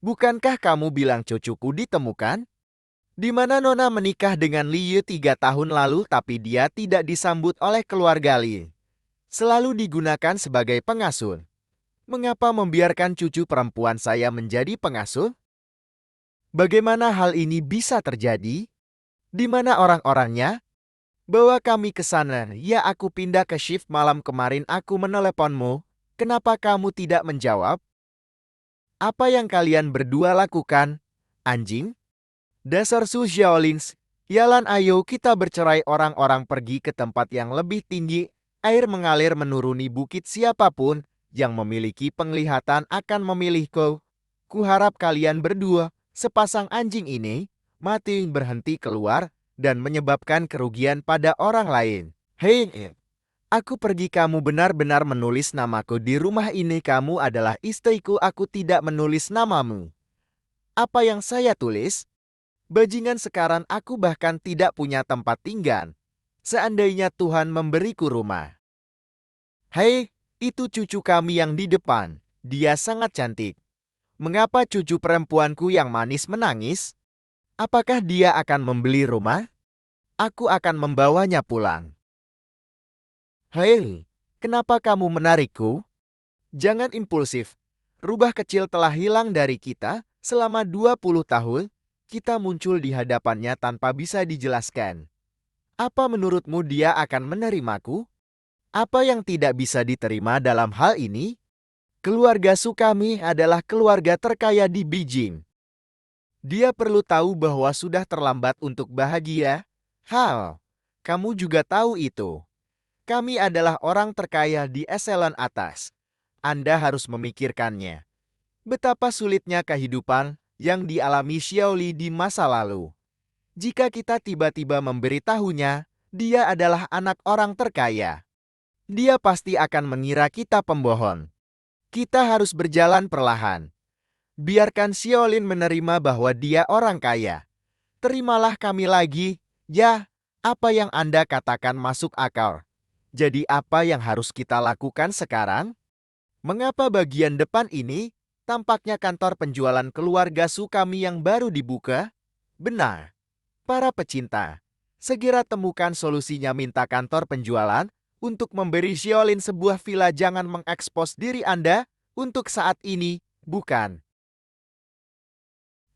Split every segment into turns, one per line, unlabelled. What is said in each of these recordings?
Bukankah kamu bilang cucuku ditemukan? Di mana Nona menikah dengan Liu 3 tahun lalu tapi dia tidak disambut oleh keluarga Li. Selalu digunakan sebagai pengasuh. Mengapa membiarkan cucu perempuan saya menjadi pengasuh? Bagaimana hal ini bisa terjadi? Di mana orang-orangnya? Bawa kami ke sana. Ya, aku pindah ke shift malam kemarin aku meneleponmu. Kenapa kamu tidak menjawab? Apa yang kalian berdua lakukan? Anjing? Dasar Su Xiaolins. Yalan, ayo kita bercerai, orang-orang pergi ke tempat yang lebih tinggi. Air mengalir menuruni bukit, siapapun yang memiliki penglihatan akan memilihku. Kuharap kalian berdua, sepasang anjing ini, mati berhenti keluar dan menyebabkan kerugian pada orang lain. Hei, aku pergi, kamu benar-benar menulis namaku di rumah ini. Kamu adalah istriku, aku tidak menulis namamu. Apa yang saya tulis? Bajingan, sekarang aku bahkan tidak punya tempat tinggal. Seandainya Tuhan memberiku rumah. Hei, itu cucu kami yang di depan. Dia sangat cantik. Mengapa cucu perempuanku yang manis menangis? Apakah dia akan membeli rumah? Aku akan membawanya pulang. Hei, kenapa kamu menarikku? Jangan impulsif. Rubah kecil telah hilang dari kita selama 20 tahun. Kita muncul di hadapannya tanpa bisa dijelaskan. Apa menurutmu dia akan menerimaku? Apa yang tidak bisa diterima dalam hal ini? Keluarga Sukami adalah keluarga terkaya di Beijing. Dia perlu tahu bahwa sudah terlambat untuk bahagia. Hal, kamu juga tahu itu. Kami adalah orang terkaya di eselon atas. Anda harus memikirkannya. Betapa sulitnya kehidupan yang dialami Xiaoli di masa lalu. Jika kita tiba-tiba memberitahunya, dia adalah anak orang terkaya. Dia pasti akan mengira kita pembohong. Kita harus berjalan perlahan. Biarkan Xiaolin menerima bahwa dia orang kaya. Terimalah kami lagi. Ya, apa yang Anda katakan masuk akal. Jadi apa yang harus kita lakukan sekarang? Mengapa bagian depan ini tampaknya kantor penjualan keluarga Sukami yang baru dibuka? Benar. Para pecinta, segera temukan solusinya. Minta kantor penjualan untuk memberi Xiaolin sebuah villa. Jangan mengekspos diri Anda untuk saat ini, bukan?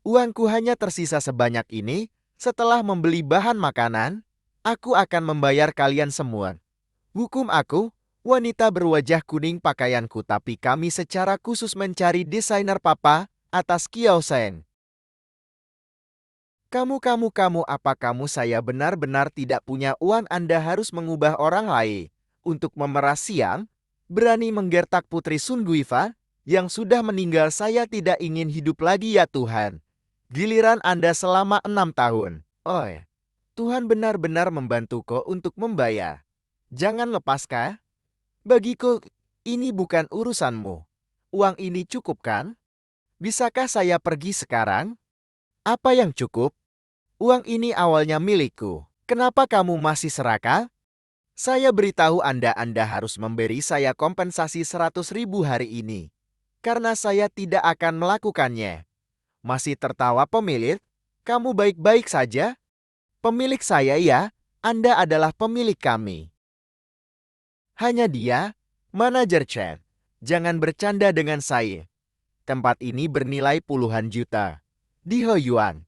Uangku hanya tersisa sebanyak ini. Setelah membeli bahan makanan, aku akan membayar kalian semua. Hukum aku, wanita berwajah kuning pakaianku, tapi kami secara khusus mencari desainer papa atas Kiao Seng. Kamu, apa kamu saya benar-benar tidak punya uang? Anda harus mengubah orang lain untuk memeras siang? Berani menggertak Putri Sun Guifa yang sudah meninggal? Saya tidak ingin hidup lagi, ya Tuhan. Giliran Anda selama 6 tahun. Oh, Tuhan benar-benar membantuku untuk membayar. Jangan lepaskan. Bagiku, ini bukan urusanmu. Uang ini cukup kan? Bisakah saya pergi sekarang? Apa yang cukup? Uang ini awalnya milikku. Kenapa kamu masih serakah? Saya beritahu Anda harus memberi saya kompensasi 100.000 hari ini. Karena saya tidak akan melakukannya. Masih tertawa pemilik? Kamu baik-baik saja? Pemilik saya, ya? Anda adalah pemilik kami. Hanya dia, manajer chat. Jangan bercanda dengan saya. Tempat ini bernilai puluhan juta. Di Hoyuan.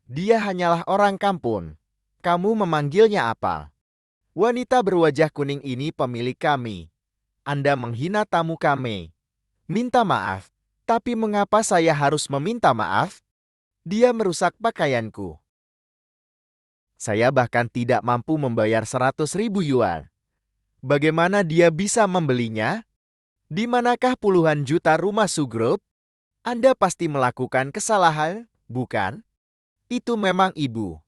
Dia hanyalah orang kampung. Kamu memanggilnya apa? Wanita berwajah kuning ini pemilik kami. Anda menghina tamu kami. Minta maaf. Tapi mengapa saya harus meminta maaf? Dia merusak pakaianku. Saya bahkan tidak mampu membayar 100.000 yuan. Bagaimana dia bisa membelinya? Di manakah puluhan juta rumah Sugroup? Anda pasti melakukan kesalahan, bukan? Itu memang ibu.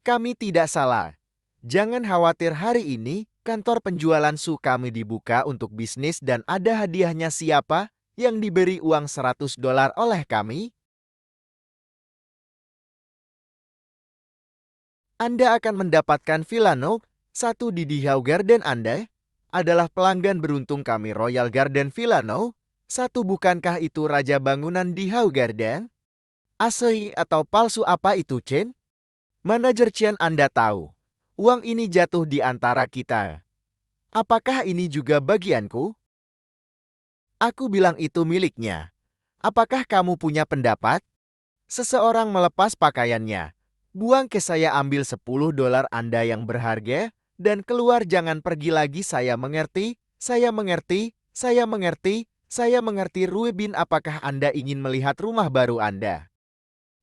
Kami tidak salah. Jangan khawatir, hari ini kantor penjualan Sukami dibuka untuk bisnis dan ada hadiahnya. Siapa yang diberi uang $100 oleh kami? Anda akan mendapatkan Villa No. 1 di Dihau Garden. Anda adalah pelanggan beruntung kami, Royal Garden Villa No. 1. Bukankah itu raja bangunan Dihau Garden? Asli atau palsu apa itu, Chen? Manajer Chen, Anda tahu. Uang ini jatuh di antara kita. Apakah ini juga bagianku? Aku bilang itu miliknya. Apakah kamu punya pendapat? Seseorang melepas pakaiannya. Buang ke saya, ambil $10 Anda yang berharga, dan keluar, jangan pergi lagi. Saya mengerti, saya mengerti, saya mengerti, saya mengerti. Ruibin, apakah Anda ingin melihat rumah baru Anda?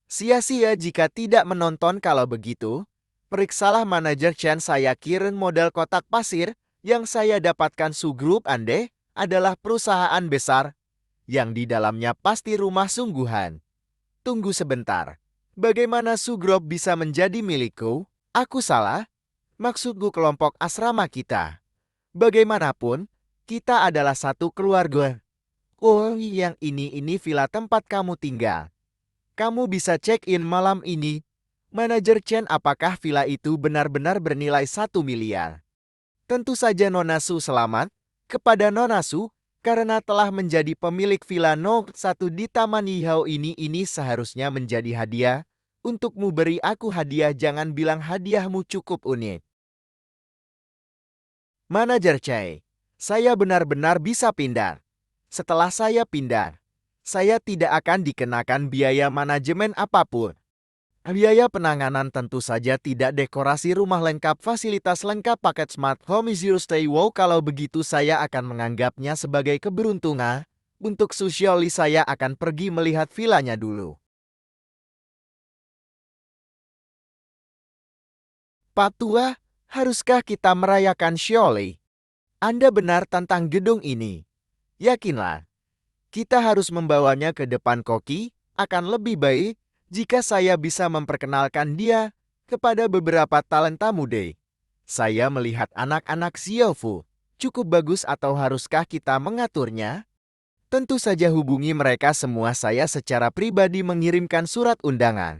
Sia-sia jika tidak menonton. Kalau begitu, periksalah manajer Chen. Saya kirim model kotak pasir yang saya dapatkan. Su Group Anda adalah perusahaan besar yang di dalamnya pasti rumah sungguhan. Tunggu sebentar. Bagaimana Su Group bisa menjadi milikku? Aku salah? Maksudku kelompok asrama kita. Bagaimanapun, kita adalah satu keluarga. Oh, yang ini villa tempat kamu tinggal. Kamu bisa check-in malam ini. Manajer Chen, apakah villa itu benar-benar bernilai 1 miliar? Tentu saja Nona Su. Selamat kepada Nona Su, karena telah menjadi pemilik villa No. 1 di Taman Yihao ini. Ini seharusnya menjadi hadiah untukmu. Beri aku hadiah, jangan bilang hadiahmu cukup unik. Manajer Chai, saya benar-benar bisa pindah. Setelah saya pindah, saya tidak akan dikenakan biaya manajemen apapun. Biaya penanganan tentu saja tidak. Dekorasi rumah lengkap, fasilitas lengkap, paket smart home zero stay. Wow, kalau begitu saya akan menganggapnya sebagai keberuntungan. Untuk Susioli, saya akan pergi melihat villanya dulu. Pak Tua, haruskah kita merayakan Xioli? Anda benar tentang gedung ini. Yakinlah, kita harus membawanya ke depan koki. Akan lebih baik jika saya bisa memperkenalkan dia kepada beberapa talenta muda. Saya melihat anak-anak Xiaofu cukup bagus, atau haruskah kita mengaturnya? Tentu saja hubungi mereka semua. Saya secara pribadi mengirimkan surat undangan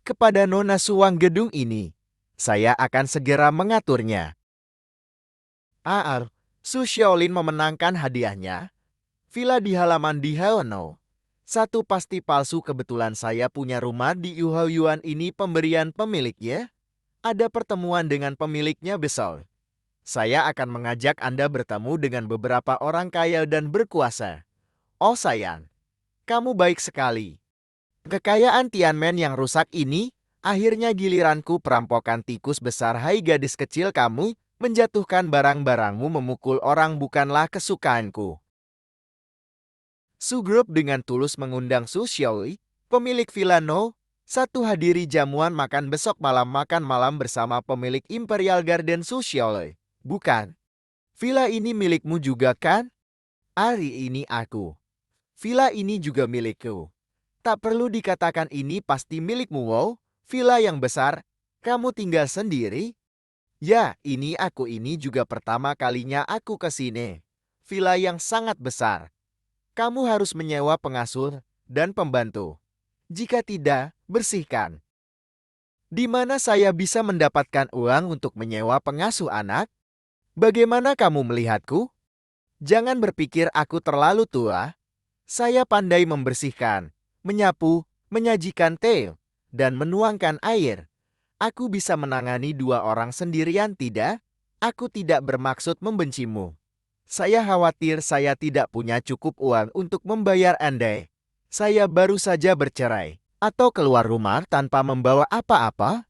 kepada Nona Suwang gedung ini. Saya akan segera mengaturnya. Su Xiaolin memenangkan hadiahnya. Villa di halaman di No. 1 pasti palsu. Kebetulan saya punya rumah di Yuan ini. Pemberian pemiliknya. Ada pertemuan dengan pemiliknya besok. Saya akan mengajak Anda bertemu dengan beberapa orang kaya dan berkuasa. Oh sayang, kamu baik sekali. Kekayaan Tianmen yang rusak ini, akhirnya giliranku. Perampokan tikus besar. Hai gadis kecil, kamu menjatuhkan barang-barangmu, memukul orang bukanlah kesukaanku. Su Group dengan tulus mengundang Su Xiaoli, pemilik Villa No. 1, hadiri jamuan makan besok malam. Makan malam bersama pemilik Imperial Garden. Su Xiaoli, bukan? Villa ini milikmu juga kan? Hari ini aku. Villa ini juga milikku. Tak perlu dikatakan ini pasti milikmu. Wow, villa yang besar. Kamu tinggal sendiri? Ya, ini aku. Ini juga pertama kalinya aku ke sini. Villa yang sangat besar. Kamu harus menyewa pengasuh dan pembantu. Jika tidak, bersihkan. Di mana saya bisa mendapatkan uang untuk menyewa pengasuh anak? Bagaimana kamu melihatku? Jangan berpikir aku terlalu tua. Saya pandai membersihkan, menyapu, menyajikan teh, dan menuangkan air. Aku bisa menangani 2 orang sendirian. Tidak, aku tidak bermaksud membencimu. Saya khawatir saya tidak punya cukup uang untuk membayar Anda. Saya baru saja bercerai atau keluar rumah tanpa membawa apa-apa.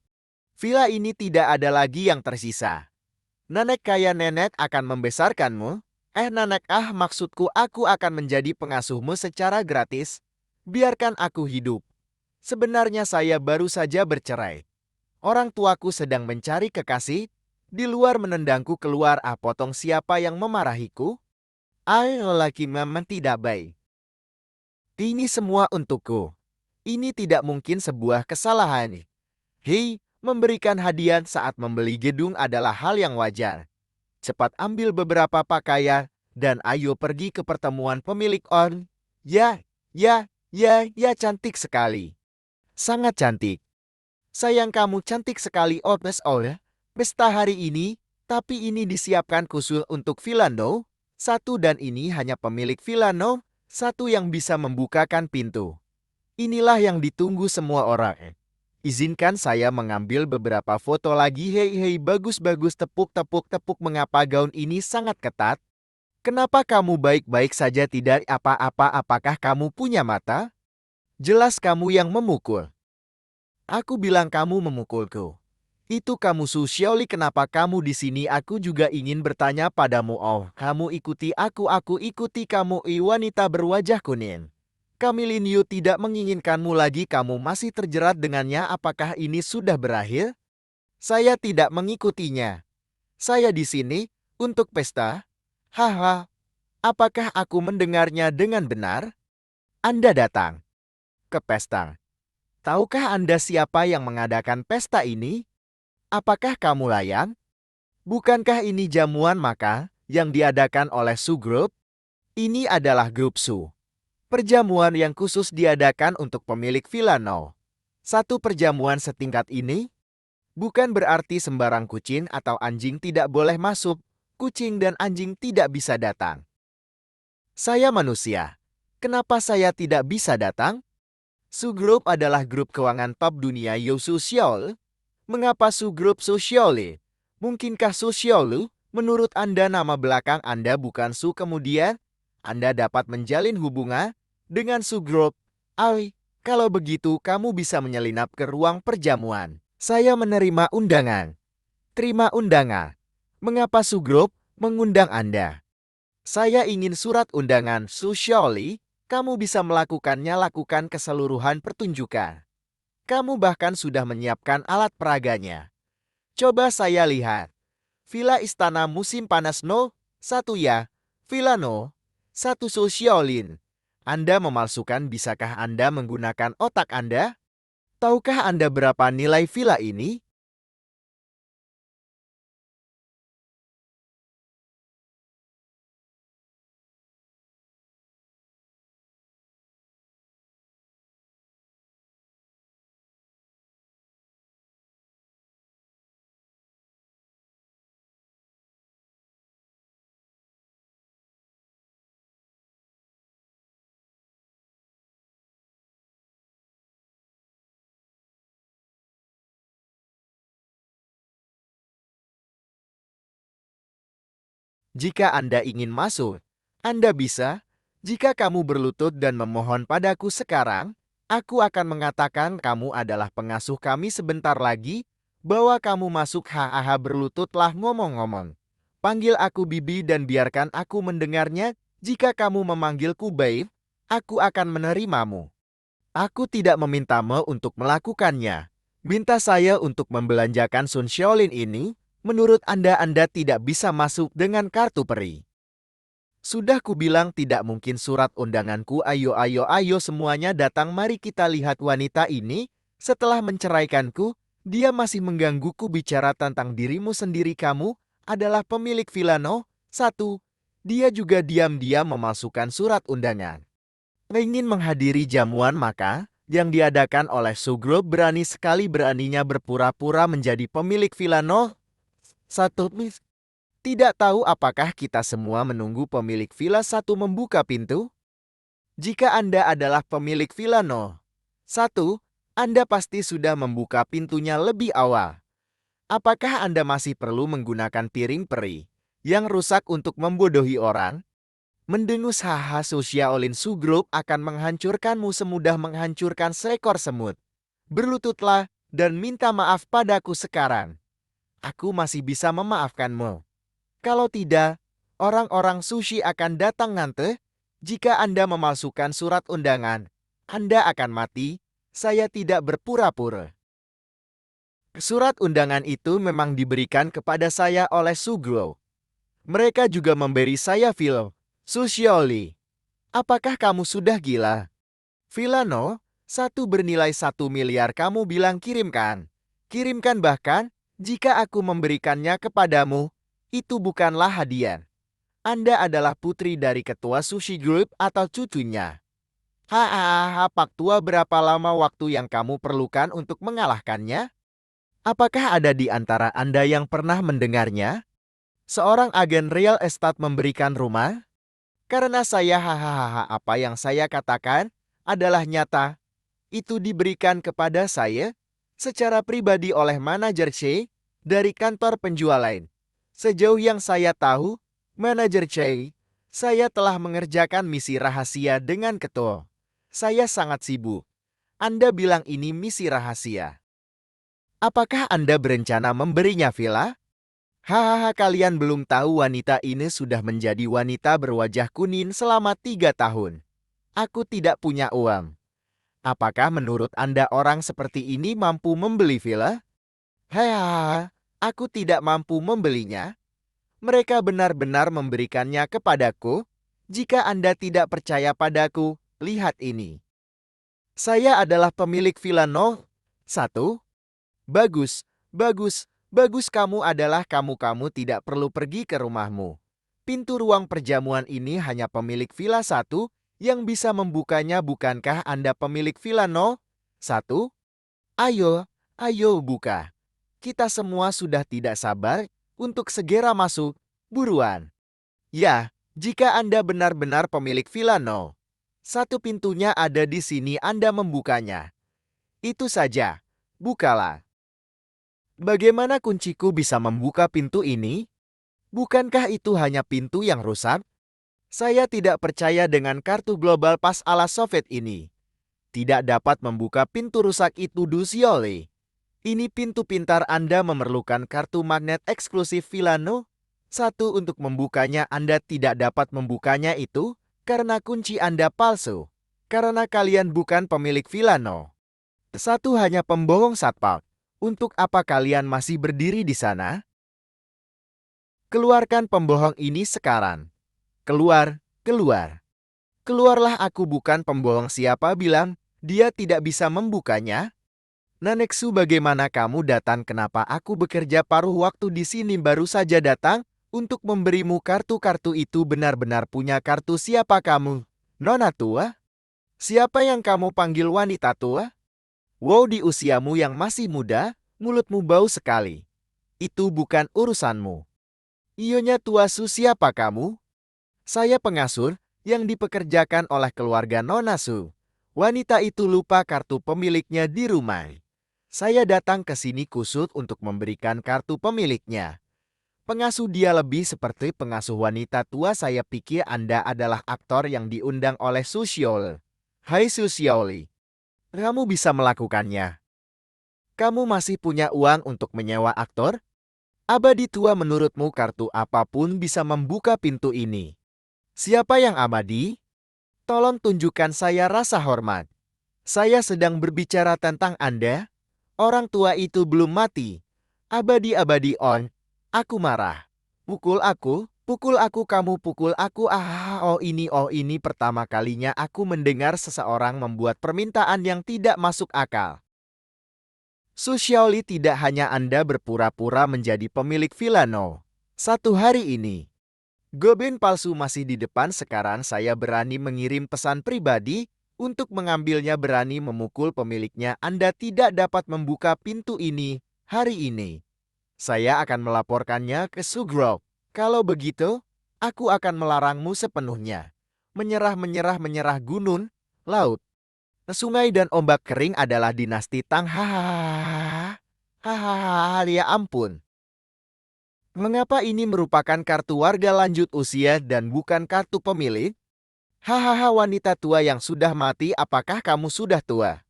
Villa ini tidak ada lagi yang tersisa. Nenek kaya nenek akan membesarkanmu. Nenek, maksudku aku akan menjadi pengasuhmu secara gratis. Biarkan aku hidup. Sebenarnya saya baru saja bercerai. Orang tuaku sedang mencari kekasih. Di luar menendangku keluar. Potong, siapa yang memarahiku? Lelaki memang tidak baik. Ini semua untukku. Ini tidak mungkin sebuah kesalahan. Hei, memberikan hadiah saat membeli gedung adalah hal yang wajar. Cepat ambil beberapa pakaian, dan ayo pergi ke pertemuan pemilik on. Ya, cantik sekali. Sangat cantik. Sayang, kamu cantik sekali. Pesta hari ini, tapi ini disiapkan khusus untuk Villa No. 1 dan ini hanya pemilik Villa No. 1 yang bisa membukakan pintu. Inilah yang ditunggu semua orang. Izinkan saya mengambil beberapa foto lagi. Hei hei, bagus-bagus, tepuk-tepuk-tepuk. Mengapa gaun ini sangat ketat? Kenapa kamu baik-baik saja tidak apa-apa? Apakah kamu punya mata? Jelas kamu yang memukul. Aku bilang kamu memukulku. Itu kamu Su Xiaoli, kenapa kamu di sini? Aku juga ingin bertanya padamu. Oh, kamu ikuti aku ikuti kamu. Wanita berwajah kuning. Kami Lin Yu tidak menginginkanmu lagi. Kamu masih terjerat dengannya. Apakah ini sudah berakhir? Saya tidak mengikutinya. Saya di sini untuk pesta. Haha. Apakah aku mendengarnya dengan benar? Anda datang ke pesta. Tahukah Anda siapa yang mengadakan pesta ini? Apakah kamu layang? Bukankah ini jamuan makan yang diadakan oleh Su Group? Ini adalah grup Su. Perjamuan yang khusus diadakan untuk pemilik Villa No. Satu perjamuan setingkat ini bukan berarti sembarang kucing atau anjing tidak boleh masuk. Kucing dan anjing tidak bisa datang. Saya manusia. Kenapa saya tidak bisa datang? Su Group adalah grup keuangan top dunia Yo Social. Mengapa Su Group Sociale? Mungkinkah Socialu? Menurut Anda nama belakang Anda bukan Su, kemudian Anda dapat menjalin hubungan dengan Su Group. Kalau begitu kamu bisa menyelinap ke ruang perjamuan. Saya menerima undangan. Terima undangan. Mengapa Su Group mengundang Anda? Saya ingin surat undangan Socially. Kamu bisa melakukannya, lakukan keseluruhan pertunjukan. Kamu bahkan sudah menyiapkan alat peraganya. Coba saya lihat. Villa Istana Musim Panas No. 1 ya. Villa No. 1 Socialin. Anda memalsukan. Bisakah Anda menggunakan otak Anda? Tahukah Anda berapa nilai villa ini? Jika Anda ingin masuk, Anda bisa. Jika kamu berlutut dan memohon padaku sekarang, aku akan mengatakan kamu adalah pengasuh kami sebentar lagi, bahwa kamu masuk. Hahaha, berlututlah, ngomong-ngomong. Panggil aku Bibi dan biarkan aku mendengarnya. Jika kamu memanggilku Babe, aku akan menerimamu. Aku tidak memintamu untuk melakukannya. Minta saya untuk membelanjakan Sun Shaolin ini. Menurut Anda tidak bisa masuk dengan kartu peri. Sudah kubilang tidak mungkin surat undanganku. Ayo ayo ayo semuanya datang, mari kita lihat wanita ini. Setelah menceraikanku, dia masih menggangguku. Bicara tentang dirimu sendiri, kamu adalah pemilik Villa No. 1. Dia juga diam-diam memasukkan surat undangan. Ingin menghadiri jamuan maka yang diadakan oleh Su Group. Berani sekali beraninya berpura-pura menjadi pemilik Villa No. 1. Tidak tahu apakah kita semua menunggu pemilik Villa 1 membuka pintu? Jika Anda adalah pemilik Villa No. 1, Anda pasti sudah membuka pintunya lebih awal. Apakah Anda masih perlu menggunakan piring peri yang rusak untuk membodohi orang? Mendengus. Haha, Socialin Su Group akan menghancurkanmu semudah menghancurkan seekor semut. Berlututlah dan minta maaf padaku sekarang. Aku masih bisa memaafkanmu. Kalau tidak, orang-orang sushi akan datang nanti. Jika Anda memalsukan surat undangan, Anda akan mati. Saya tidak berpura-pura. Surat undangan itu memang diberikan kepada saya oleh Sugro. Mereka juga memberi saya film. Susioli. Apakah kamu sudah gila? Villa No. 1 bernilai 1 miliar, kamu bilang kirimkan. Kirimkan, bahkan jika aku memberikannya kepadamu, itu bukanlah hadiah. Anda adalah putri dari ketua Sushi Group atau cucunya. Hahaha, Pak Tua, berapa lama waktu yang kamu perlukan untuk mengalahkannya? Apakah ada di antara Anda yang pernah mendengarnya? Seorang agen real estate memberikan rumah? Karena saya, hahaha, apa yang saya katakan adalah nyata. Itu diberikan kepada saya secara pribadi oleh manajer C dari kantor penjual lain. Sejauh yang saya tahu, manajer C, saya telah mengerjakan misi rahasia dengan ketua. Saya sangat sibuk. Anda bilang ini misi rahasia. Apakah Anda berencana memberinya villa? Hahaha, kalian belum tahu wanita ini sudah menjadi wanita berwajah kuning selama 3 tahun. Aku tidak punya uang. Apakah menurut Anda orang seperti ini mampu membeli villa? Hahaha, aku tidak mampu membelinya. Mereka benar-benar memberikannya kepadaku. Jika Anda tidak percaya padaku, lihat ini. Saya adalah pemilik villa 01. Bagus, bagus, bagus, kamu adalah kamu tidak perlu pergi ke rumahmu. Pintu ruang perjamuan ini hanya pemilik villa 1 yang bisa membukanya, bukankah Anda pemilik villa 01? Ayo, ayo buka. Kita semua sudah tidak sabar untuk segera masuk, buruan. Ya, jika Anda benar-benar pemilik villa 01, pintunya ada di sini, Anda membukanya. Itu saja, bukalah. Bagaimana kunciku bisa membuka pintu ini? Bukankah itu hanya pintu yang rusak? Saya tidak percaya dengan kartu Global Pass ala Soviet ini. Tidak dapat membuka pintu rusak itu, Dusioli. Ini pintu pintar, Anda memerlukan kartu magnet eksklusif Villa 01 untuk membukanya. Anda tidak dapat membukanya itu karena kunci Anda palsu. Karena kalian bukan pemilik Villa 01, hanya pembohong satpam. Untuk apa kalian masih berdiri di sana? Keluarkan pembohong ini sekarang. Keluar, keluar. Keluarlah, aku bukan pembohong. Siapa bilang dia tidak bisa membukanya? Naneksu, bagaimana kamu datang? Kenapa aku bekerja paruh waktu di sini baru saja datang untuk memberimu kartu-kartu itu? Benar-benar punya kartu. Siapa kamu? Nona tua? Siapa yang kamu panggil wanita tua? Wow, di usiamu yang masih muda, mulutmu bau sekali. Itu bukan urusanmu. Iyonya tua Su, siapa kamu? Saya pengasuh yang dipekerjakan oleh keluarga Nona Su. Wanita itu lupa kartu pemiliknya di rumah. Saya datang ke sini khusus untuk memberikan kartu pemiliknya. Pengasuh, dia lebih seperti pengasuh wanita tua. Saya pikir Anda adalah aktor yang diundang oleh Susiol. Hai Susioli. Kamu bisa melakukannya. Kamu masih punya uang untuk menyewa aktor? Abadi tua, menurutmu kartu apapun bisa membuka pintu ini? Siapa yang abadi? Tolong tunjukkan saya rasa hormat. Saya sedang berbicara tentang Anda. Orang tua itu belum mati. Abadi on. Aku marah. Pukul aku, kamu pukul aku. Oh ini pertama kalinya aku mendengar seseorang membuat permintaan yang tidak masuk akal. Susioli, tidak hanya Anda berpura-pura menjadi pemilik Villa 01 hari ini. Goblin palsu masih di depan. Sekarang saya berani mengirim pesan pribadi untuk mengambilnya, berani memukul pemiliknya. Anda tidak dapat membuka pintu ini hari ini. Saya akan melaporkannya ke Sugrok. Kalau begitu, aku akan melarangmu sepenuhnya. Menyerah gunung, laut, sungai dan ombak kering adalah dinasti Tang. Hahaha, ya ampun. Mengapa ini merupakan kartu warga lanjut usia dan bukan kartu pemilik? Hahaha, wanita tua yang sudah mati, apakah kamu sudah tua?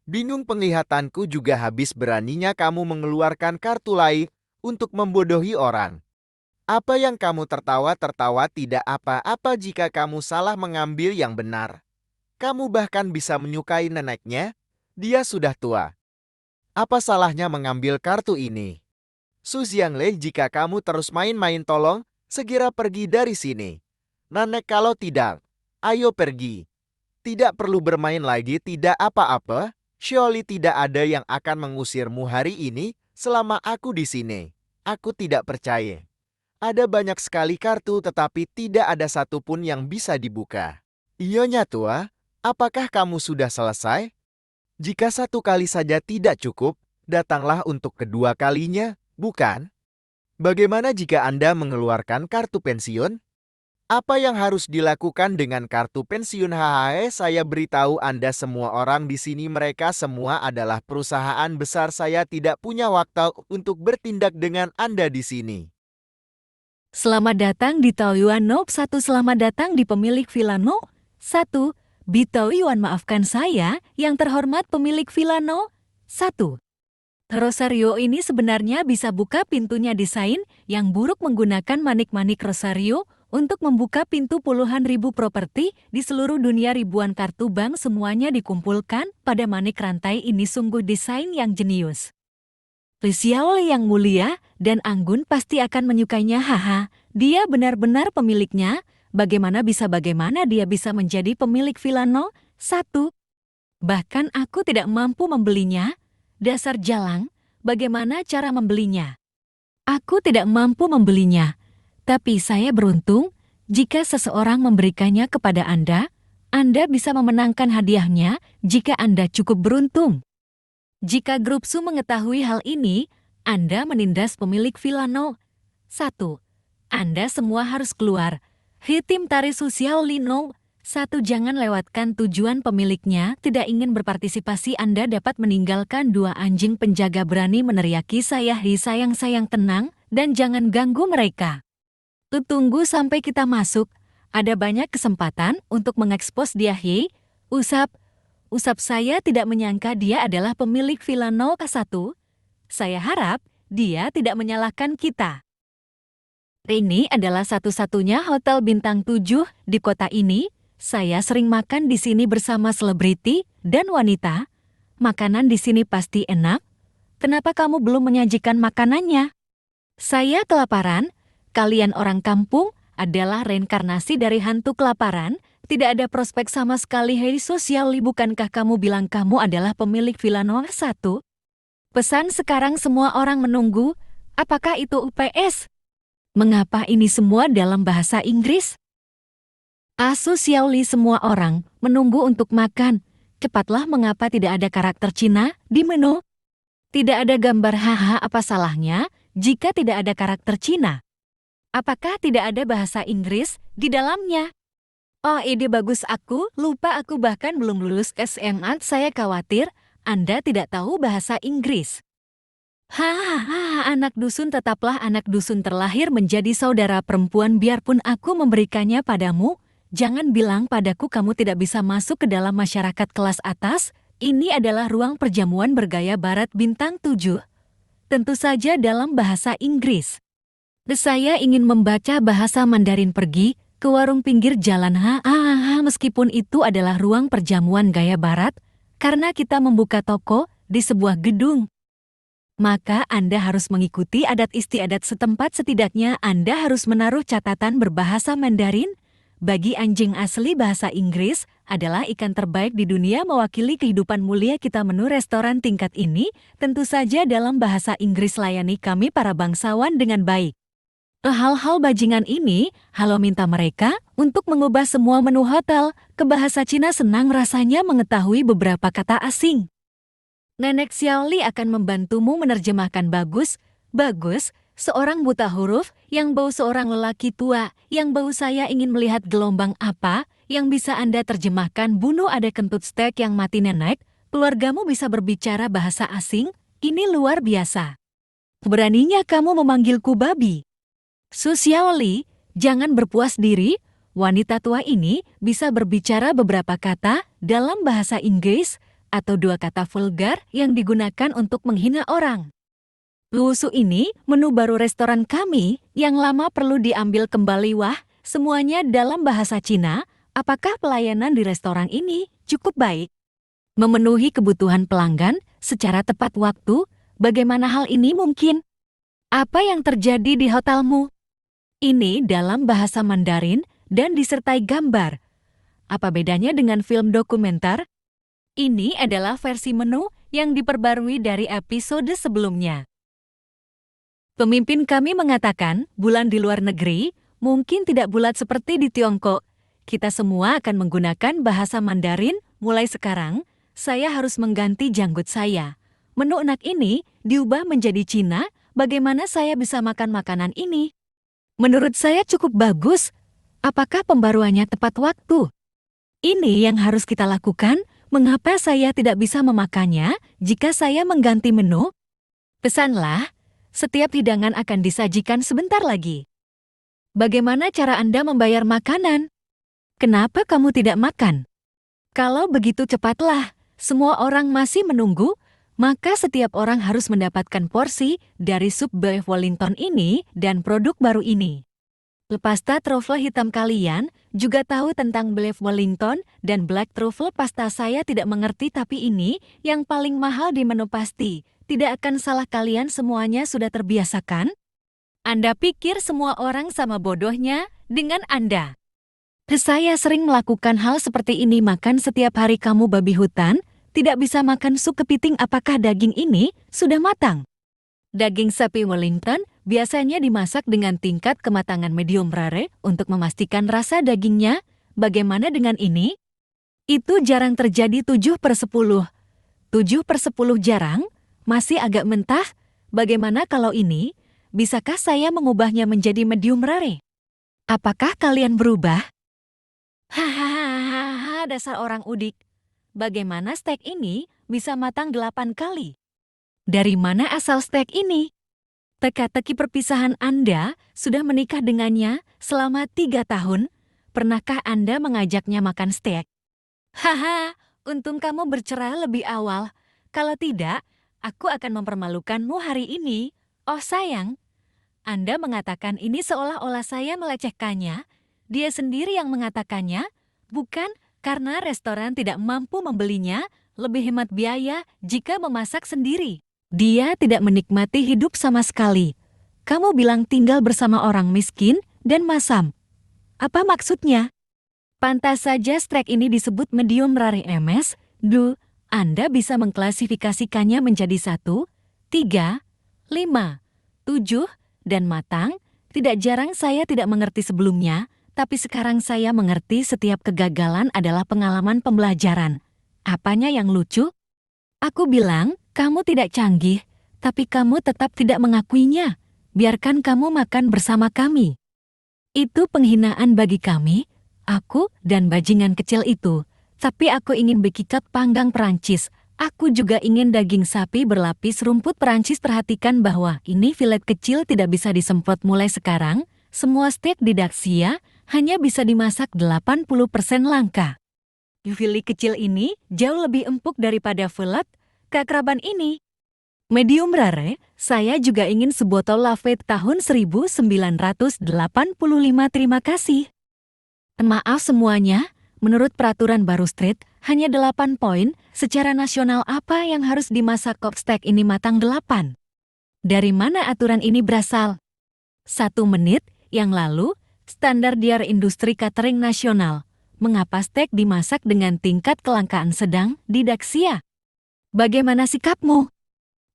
Bingung, penglihatanku juga habis. Beraninya kamu mengeluarkan kartu lain untuk membodohi orang. Apa yang kamu tertawa-tertawa? Tidak apa-apa jika kamu salah mengambil yang benar. Kamu bahkan bisa menyukai neneknya. Dia sudah tua. Apa salahnya mengambil kartu ini? Su Xianglei, jika kamu terus main-main, tolong segera pergi dari sini. Nenek, kalau tidak, ayo pergi. Tidak perlu bermain lagi. Tidak apa-apa. Surely tidak ada yang akan mengusirmu hari ini selama aku di sini. Aku tidak percaya. Ada banyak sekali kartu tetapi tidak ada satupun yang bisa dibuka. Iyonya tua, apakah kamu sudah selesai? Jika satu kali saja tidak cukup, datanglah untuk kedua kalinya, bukan? Bagaimana jika Anda mengeluarkan kartu pensiun? Apa yang harus dilakukan dengan kartu pensiun HHE? Saya beritahu Anda semua orang di sini mereka semua adalah perusahaan besar. Saya tidak punya waktu untuk bertindak dengan Anda di sini.
Selamat datang di Taoyuan No 1. Selamat datang di pemilik Villa No 1. Taoyuan, maafkan saya, yang terhormat pemilik Villa No 1. Rosario ini sebenarnya bisa buka pintunya. Desain yang buruk menggunakan manik-manik Rosario untuk membuka pintu puluhan ribu properti di seluruh dunia. Ribuan kartu bank semuanya dikumpulkan pada manik rantai ini. Sungguh desain yang jenius. Xiaoli yang mulia dan anggun pasti akan menyukainya. Haha, dia benar-benar pemiliknya. Bagaimana dia bisa menjadi pemilik Villa No 1? Bahkan aku tidak mampu membelinya. Dasar jalang, bagaimana cara membelinya? Aku tidak mampu membelinya. Tapi saya beruntung, jika seseorang memberikannya kepada Anda bisa memenangkan hadiahnya jika Anda cukup beruntung. Jika grup Su mengetahui hal ini, Anda menindas pemilik Villa No 1. Anda semua harus keluar. Tim Tari Xiaoli No 1, jangan lewatkan tujuan pemiliknya. Tidak ingin berpartisipasi, Anda dapat meninggalkan. Dua anjing penjaga berani meneriaki saya. Sayang, tenang, dan jangan ganggu mereka. Tunggu sampai kita masuk. Ada banyak kesempatan untuk mengekspos dia. Usap saya tidak menyangka dia adalah pemilik Villa No 1. Saya harap dia tidak menyalahkan kita. Ini adalah satu-satunya hotel bintang 7 di kota ini. Saya sering makan di sini bersama selebriti dan wanita. Makanan di sini pasti enak. Kenapa kamu belum menyajikan makanannya? Saya kelaparan. Kalian orang kampung adalah reinkarnasi dari hantu kelaparan. Tidak ada prospek sama sekali. Hei Xiaoli, bukankah kamu bilang kamu adalah pemilik Villa No 1? Pesan sekarang semua orang menunggu. Apakah itu UPS? Mengapa ini semua dalam bahasa Inggris? Xiaoli, semua orang menunggu untuk makan. Cepatlah, mengapa tidak ada karakter Cina di menu? Tidak ada gambar. Haha, apa salahnya jika tidak ada karakter Cina? Apakah tidak ada bahasa Inggris di dalamnya? Oh, ide bagus. Aku lupa, aku bahkan belum lulus SMA. Saya khawatir Anda tidak tahu bahasa Inggris. Hahaha, anak dusun, tetaplah anak dusun terlahir menjadi saudara perempuan. Biarpun aku memberikannya padamu, jangan bilang padaku kamu tidak bisa masuk ke dalam masyarakat kelas atas. Ini adalah ruang perjamuan bergaya barat bintang 7. Tentu saja dalam bahasa Inggris. Saya ingin membaca bahasa Mandarin. Pergi ke warung pinggir jalan. Meskipun itu adalah ruang perjamuan gaya barat, karena kita membuka toko di sebuah gedung, maka Anda harus mengikuti adat istiadat setempat. Setidaknya Anda harus menaruh catatan berbahasa Mandarin. Bagi anjing asli, bahasa Inggris adalah ikan terbaik di dunia, mewakili kehidupan mulia kita. Menu restoran tingkat ini tentu saja dalam bahasa Inggris. Layani kami para bangsawan dengan baik. Hal-hal bajingan ini, halo, minta mereka untuk mengubah semua menu hotel ke bahasa Cina. Senang rasanya mengetahui beberapa kata asing. Nenek Xiaoli akan membantumu menerjemahkan. Bagus. Seorang buta huruf yang bau, seorang lelaki tua yang bau. Saya ingin melihat gelombang apa yang bisa Anda terjemahkan. Bunuh, ada kentut steak yang mati. Nenek, keluargamu bisa berbicara bahasa asing? Ini luar biasa. Beraninya kamu memanggilku babi. Xiaoli, jangan berpuas diri. Wanita tua ini bisa berbicara beberapa kata dalam bahasa Inggris atau 2 kata vulgar yang digunakan untuk menghina orang. Lusu, ini menu baru restoran kami yang lama perlu diambil kembali. Wah, semuanya dalam bahasa Cina. Apakah pelayanan di restoran ini cukup baik? Memenuhi kebutuhan pelanggan secara tepat waktu. Bagaimana hal ini mungkin? Apa yang terjadi di hotelmu? Ini dalam bahasa Mandarin dan disertai gambar. Apa bedanya dengan film dokumenter? Ini adalah versi menu yang diperbarui dari episode sebelumnya. Pemimpin kami mengatakan bulan di luar negeri mungkin tidak bulat seperti di Tiongkok. Kita semua akan menggunakan bahasa Mandarin mulai sekarang. Saya harus mengganti janggut saya. Menu enak ini diubah menjadi Cina. Bagaimana saya bisa makan makanan ini? Menurut saya cukup bagus. Apakah pembaruannya tepat waktu? Ini yang harus kita lakukan. Mengapa saya tidak bisa memakannya jika saya mengganti menu? Pesanlah, setiap hidangan akan disajikan sebentar lagi. Bagaimana cara Anda membayar makanan? Kenapa kamu tidak makan? Kalau begitu cepatlah, semua orang masih menunggu, maka setiap orang harus mendapatkan porsi dari sup beef Wellington ini dan produk baru ini. Pasta truffle hitam kalian juga tahu tentang beef Wellington dan black truffle pasta saya tidak mengerti tapi ini yang paling mahal di menu pasti. Tidak akan salah kalian semuanya sudah terbiasa kan? Anda pikir semua orang sama bodohnya dengan Anda. Saya sering melakukan hal seperti ini makan setiap hari kamu babi hutan, tidak bisa makan sup kepiting apakah daging ini sudah matang? Daging sapi Wellington biasanya dimasak dengan tingkat kematangan medium rare untuk memastikan rasa dagingnya. Bagaimana dengan ini? Itu jarang terjadi 7/10. 7/10 jarang? Masih agak mentah? Bagaimana kalau ini? Bisakah saya mengubahnya menjadi medium rare? Apakah kalian berubah? Hahaha, dasar orang udik. Bagaimana steak ini bisa matang 8 kali? Dari mana asal steak ini? Teka-teki perpisahan Anda sudah menikah dengannya selama 3 tahun. Pernahkah Anda mengajaknya makan steak? Haha, untung kamu bercerai lebih awal. Kalau tidak, aku akan mempermalukanmu hari ini. Oh sayang, Anda mengatakan ini seolah-olah saya melecehkannya. Dia sendiri yang mengatakannya, bukan karena restoran tidak mampu membelinya, lebih hemat biaya jika memasak sendiri. Dia tidak menikmati hidup sama sekali. Kamu bilang tinggal bersama orang miskin dan masam. Apa maksudnya? Pantas saja steak ini disebut medium rare MS. Anda bisa mengklasifikasikannya menjadi 1, 3, 5, 7, dan matang. Tidak jarang saya tidak mengerti sebelumnya, tapi sekarang saya mengerti setiap kegagalan adalah pengalaman pembelajaran. Apanya yang lucu? Aku bilang, kamu tidak canggih, tapi kamu tetap tidak mengakuinya. Biarkan kamu makan bersama kami. Itu penghinaan bagi kami, aku dan bajingan kecil itu. Tapi aku ingin bekicot panggang Perancis. Aku juga ingin daging sapi berlapis rumput Perancis. Perhatikan bahwa ini filet kecil tidak bisa disemprot mulai sekarang. Semua steak di Daxia hanya bisa dimasak 80% langka. Filet kecil ini jauh lebih empuk daripada filet keakraban ini. Medium rare, saya juga ingin sebotol Lafite tahun 1985. Terima kasih. Maaf semuanya, menurut peraturan baru street, hanya 8 poin. Secara nasional apa yang harus dimasak kok steak ini matang 8? Dari mana aturan ini berasal? 1 menit yang lalu, standar diar industri catering nasional. Mengapa steak dimasak dengan tingkat kelangkaan sedang di Daxia? Bagaimana sikapmu?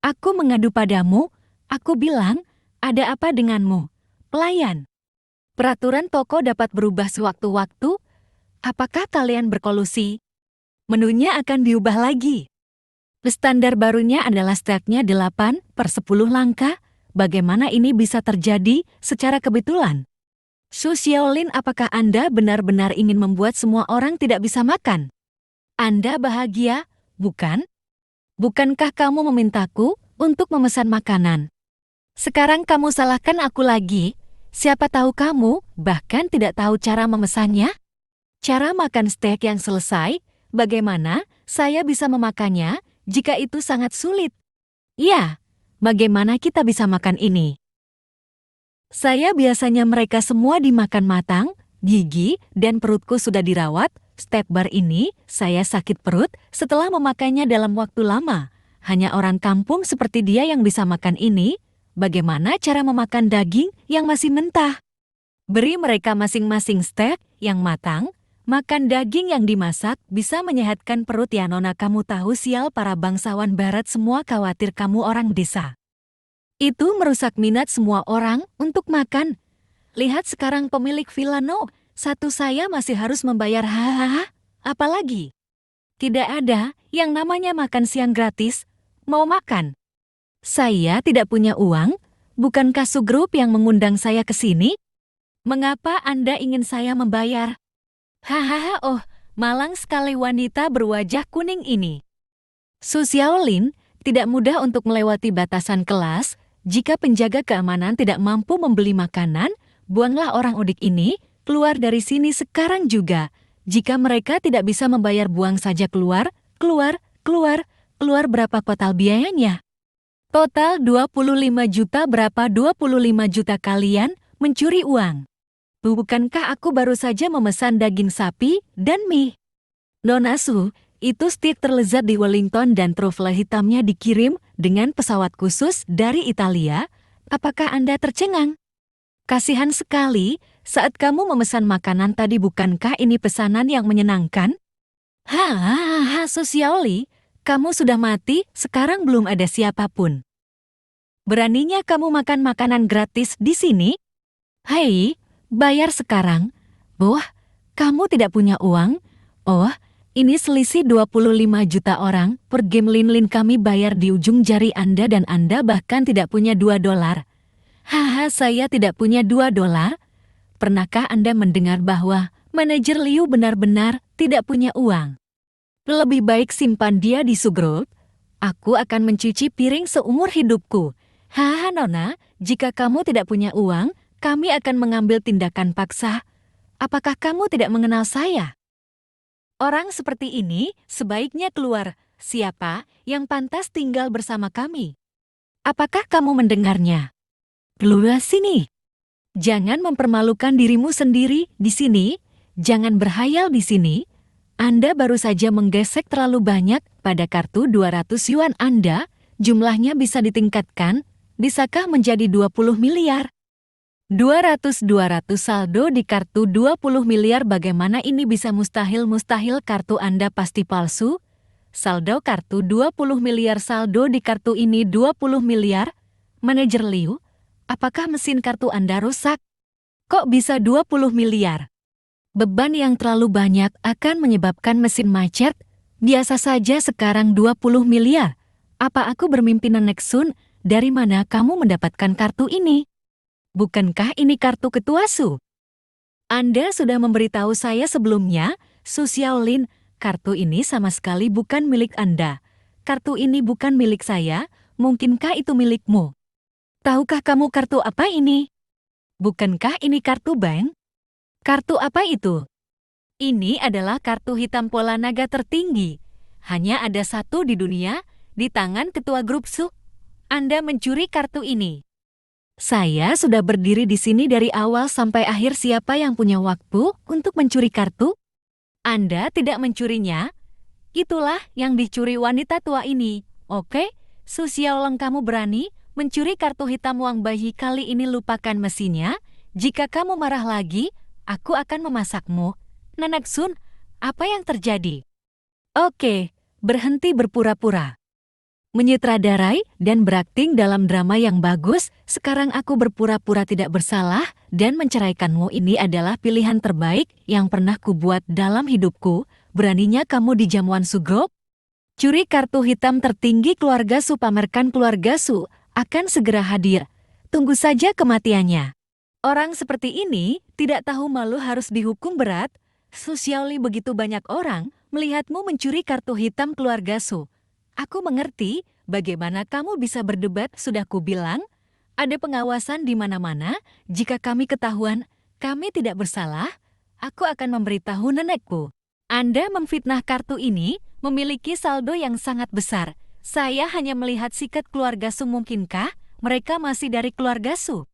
Aku mengadu padamu, aku bilang, ada apa denganmu? Pelayan. Peraturan toko dapat berubah sewaktu-waktu. Apakah kalian berkolusi? Menunya akan diubah lagi. Standar barunya adalah steaknya 8/10 langkah. Bagaimana ini bisa terjadi secara kebetulan? Su Xiaolin, apakah Anda benar-benar ingin membuat semua orang tidak bisa makan? Anda bahagia, bukan? Bukankah kamu memintaku untuk memesan makanan? Sekarang kamu salahkan aku lagi. Siapa tahu kamu bahkan tidak tahu cara memesannya? Cara makan steak yang selesai, bagaimana saya bisa memakannya jika itu sangat sulit? Ya, bagaimana kita bisa makan ini? Saya biasanya mereka semua dimakan matang, gigi, dan perutku sudah dirawat. Steak bar ini, saya sakit perut setelah memakannya dalam waktu lama. Hanya orang kampung seperti dia yang bisa makan ini. Bagaimana cara memakan daging yang masih mentah? Beri mereka masing-masing steak yang matang. Makan daging yang dimasak bisa menyehatkan perut ya nona. Kamu tahu sial para bangsawan barat semua khawatir kamu orang desa. Itu merusak minat semua orang untuk makan. Lihat sekarang pemilik Villa No, satu saya masih harus membayar hahaha. Apalagi? Tidak ada yang namanya makan siang gratis. Mau makan? Saya tidak punya uang. Bukankah Sugrup yang mengundang saya ke sini? Mengapa Anda ingin saya membayar? Hahaha, oh, malang sekali wanita berwajah kuning ini. Su Xiaolin, tidak mudah untuk melewati batasan kelas. Jika penjaga keamanan tidak mampu membeli makanan, buanglah orang udik ini, keluar dari sini sekarang juga. Jika mereka tidak bisa membayar, buang saja keluar, keluar, keluar, keluar. Berapa total biayanya? Total 25 juta. Berapa 25 juta kalian mencuri uang? Bukankah aku baru saja memesan daging sapi dan mie? Nona Su, itu steak terlezat di Wellington dan trufle hitamnya dikirim dengan pesawat khusus dari Italia. Apakah Anda tercengang? Kasihan sekali, saat kamu memesan makanan tadi, bukankah ini pesanan yang menyenangkan? Hahaha, Su Xiaoli, kamu sudah mati, sekarang belum ada siapapun. Beraninya kamu makan makanan gratis di sini? Hei, bayar sekarang. Wah, kamu tidak punya uang? Oh, ini selisih 25 juta orang. Per game Lin kami bayar di ujung jari Anda dan Anda bahkan tidak punya $2. Haha, saya tidak punya $2. Pernahkah Anda mendengar bahwa manajer Liu benar-benar tidak punya uang? Lebih baik simpan dia di Sugroup. Aku akan mencuci piring seumur hidupku. Haha Nona, jika kamu tidak punya uang, kami akan mengambil tindakan paksa. Apakah kamu tidak mengenal saya? Orang seperti ini sebaiknya keluar. Siapa yang pantas tinggal bersama kami? Apakah kamu mendengarnya? Keluar sini. Jangan mempermalukan dirimu sendiri di sini. Jangan berhayal di sini. Anda baru saja menggesek terlalu banyak pada kartu 200 yuan Anda. Jumlahnya bisa ditingkatkan. Bisakah menjadi 20 miliar? 200 saldo di kartu 20 miliar. Bagaimana ini bisa mustahil? Mustahil, kartu Anda pasti palsu. Saldo kartu 20 miliar, saldo di kartu ini 20 miliar. Manajer Liu, apakah mesin kartu Anda rusak? Kok bisa 20 miliar? Beban yang terlalu banyak akan menyebabkan mesin macet. Biasa saja sekarang 20 miliar. Apa aku bermimpi? Nenek Sun, dari mana kamu mendapatkan kartu ini? Bukankah ini kartu ketua Su? Anda sudah memberitahu saya sebelumnya, Su Xiaolin, kartu ini sama sekali bukan milik Anda. Kartu ini bukan milik saya, mungkinkah itu milikmu? Tahukah kamu kartu apa ini? Bukankah ini kartu bank? Kartu apa itu? Ini adalah kartu hitam pola naga tertinggi. Hanya ada satu di dunia, di tangan ketua grup Su. Anda mencuri kartu ini. Saya sudah berdiri di sini dari awal sampai akhir. Siapa yang punya waktu untuk mencuri kartu? Anda tidak mencurinya. Itulah yang dicuri wanita tua ini. Oke, Su Xiaolong, kamu berani mencuri kartu hitam uang bayi. Kali ini lupakan mesinnya. Jika kamu marah lagi, aku akan memasakmu. Nenek Sun, apa yang terjadi? Oke, berhenti berpura-pura. Menyutradarai dan berakting dalam drama yang bagus. Sekarang aku berpura-pura tidak bersalah dan menceraikanmu. Ini adalah pilihan terbaik yang pernah kubuat dalam hidupku. Beraninya kamu di jamuan Sugroup? Curi kartu hitam tertinggi keluarga Su. Pamerkan keluarga Su akan segera hadir. Tunggu saja kematiannya. Orang seperti ini tidak tahu malu, harus dihukum berat. Su Xiaoli, begitu banyak orang melihatmu mencuri kartu hitam keluarga Su. Aku mengerti bagaimana kamu bisa berdebat. Sudah kubilang, ada pengawasan di mana-mana. Jika kami ketahuan kami tidak bersalah, aku akan memberitahu nenekku. Anda memfitnah. Kartu ini memiliki saldo yang sangat besar. Saya hanya melihat sikat keluarga Su. Mungkinkah mereka masih dari keluarga Su?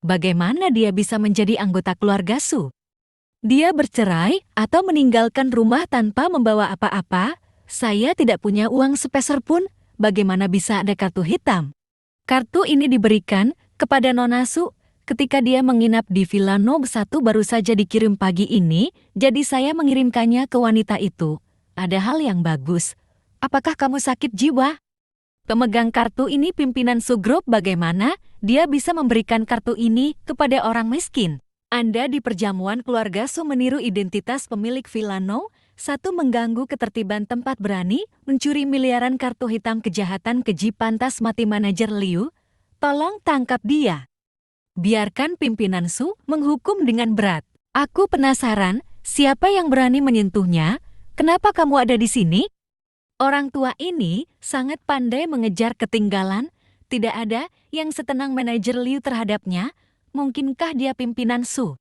Bagaimana dia bisa menjadi anggota keluarga Su? Dia bercerai atau meninggalkan rumah tanpa membawa apa-apa? Saya tidak punya uang sepeser pun. Bagaimana bisa ada kartu hitam? Kartu ini diberikan kepada Nona Su ketika dia menginap di Villa No. 1. Baru saja dikirim pagi ini, jadi saya mengirimkannya ke wanita itu. Ada hal yang bagus. Apakah kamu sakit jiwa? Pemegang kartu ini pimpinan Su Group. Bagaimana dia bisa memberikan kartu ini kepada orang miskin? Anda di perjamuan keluarga Su meniru identitas pemilik Villa No. 1, mengganggu ketertiban tempat, berani mencuri miliaran kartu hitam. Kejahatan keji, pantas mati. Manajer Liu, tolong tangkap dia. Biarkan pimpinan Su menghukum dengan berat. Aku penasaran, siapa yang berani menyentuhnya? Kenapa kamu ada di sini? Orang tua ini sangat pandai mengejar ketinggalan. Tidak ada yang setenang manajer Liu terhadapnya. Mungkinkah dia pimpinan Su?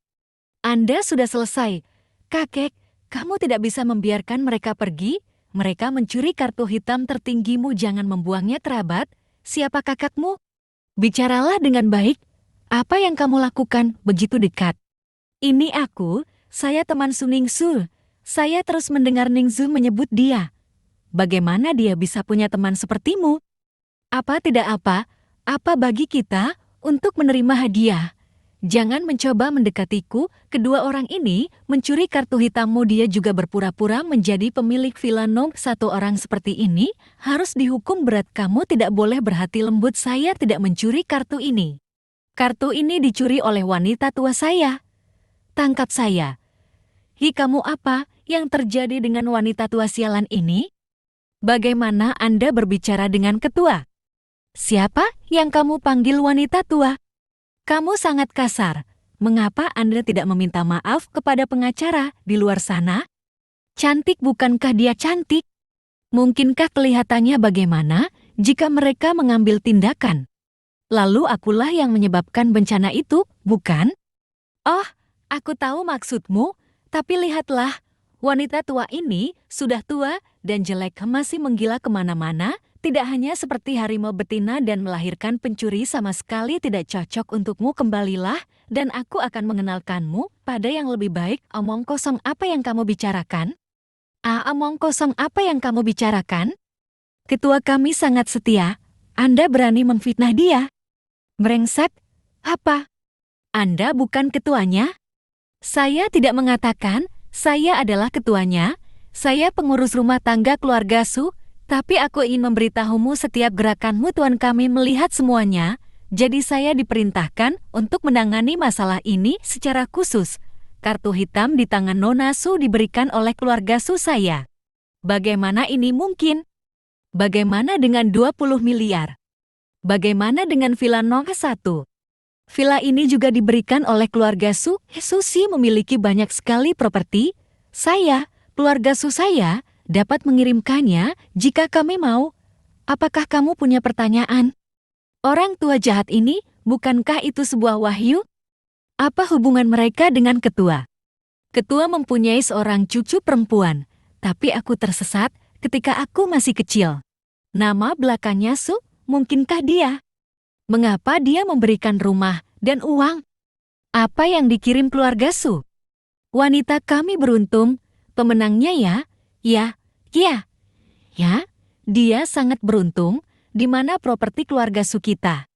Anda sudah selesai. Kakek, kamu tidak bisa membiarkan mereka pergi. Mereka mencuri kartu hitam tertinggimu, jangan membuangnya terabat. Siapa kakakmu? Bicaralah dengan baik. Apa yang kamu lakukan begitu dekat? Ini aku, saya teman Su Ningsu. Saya terus mendengar Ningsu menyebut dia. Bagaimana dia bisa punya teman sepertimu? Apa tidak apa bagi kita untuk menerima hadiah. Jangan mencoba mendekatiku, kedua orang ini mencuri kartu hitammu. Dia juga berpura-pura menjadi pemilik Villa Nom. Satu orang seperti ini harus dihukum berat. Kamu tidak boleh berhati lembut, saya tidak mencuri kartu ini. Kartu ini dicuri oleh wanita tua saya. Tangkap saya. Hi, kamu apa yang terjadi dengan wanita tua sialan ini? Bagaimana Anda berbicara dengan ketua? Siapa yang kamu panggil wanita tua? Kamu sangat kasar. Mengapa Anda tidak meminta maaf kepada pengacara di luar sana? Cantik, bukankah dia cantik? Mungkinkah kelihatannya bagaimana jika mereka mengambil tindakan? Lalu akulah yang menyebabkan bencana itu, bukan? Oh, aku tahu maksudmu, tapi lihatlah, wanita tua ini sudah tua dan jelek, masih menggila kemana-mana. Tidak hanya seperti harimau betina dan melahirkan pencuri, sama sekali tidak cocok untukmu. Kembalilah, dan aku akan mengenalkanmu pada yang lebih baik. Omong kosong apa yang kamu bicarakan? Omong kosong apa yang kamu bicarakan? Ketua kami sangat setia. Anda berani memfitnah dia? Brengsek, apa? Anda bukan ketuanya? Saya tidak mengatakan saya adalah ketuanya. Saya pengurus rumah tangga keluarga Su. Tapi aku ingin memberitahumu setiap gerakanmu. Tuan kami melihat semuanya, jadi saya diperintahkan untuk menangani masalah ini secara khusus. Kartu hitam di tangan Nona Su diberikan oleh keluarga Su saya. Bagaimana ini mungkin? Bagaimana dengan 20 miliar? Bagaimana dengan Villa Nom 1? Villa ini juga diberikan oleh keluarga Su. Susi memiliki banyak sekali properti. Saya, keluarga Su saya, dapat mengirimkannya jika kami mau. Apakah kamu punya pertanyaan? Orang tua jahat ini, bukankah itu sebuah wahyu? Apa hubungan mereka dengan ketua? Ketua mempunyai seorang cucu perempuan, tapi aku tersesat ketika aku masih kecil. Nama belakangnya Su, mungkinkah dia? Mengapa dia memberikan rumah dan uang? Apa yang dikirim keluarga Su? Wanita kami beruntung, pemenangnya ya, dia sangat beruntung, di mana properti keluarga Su kita.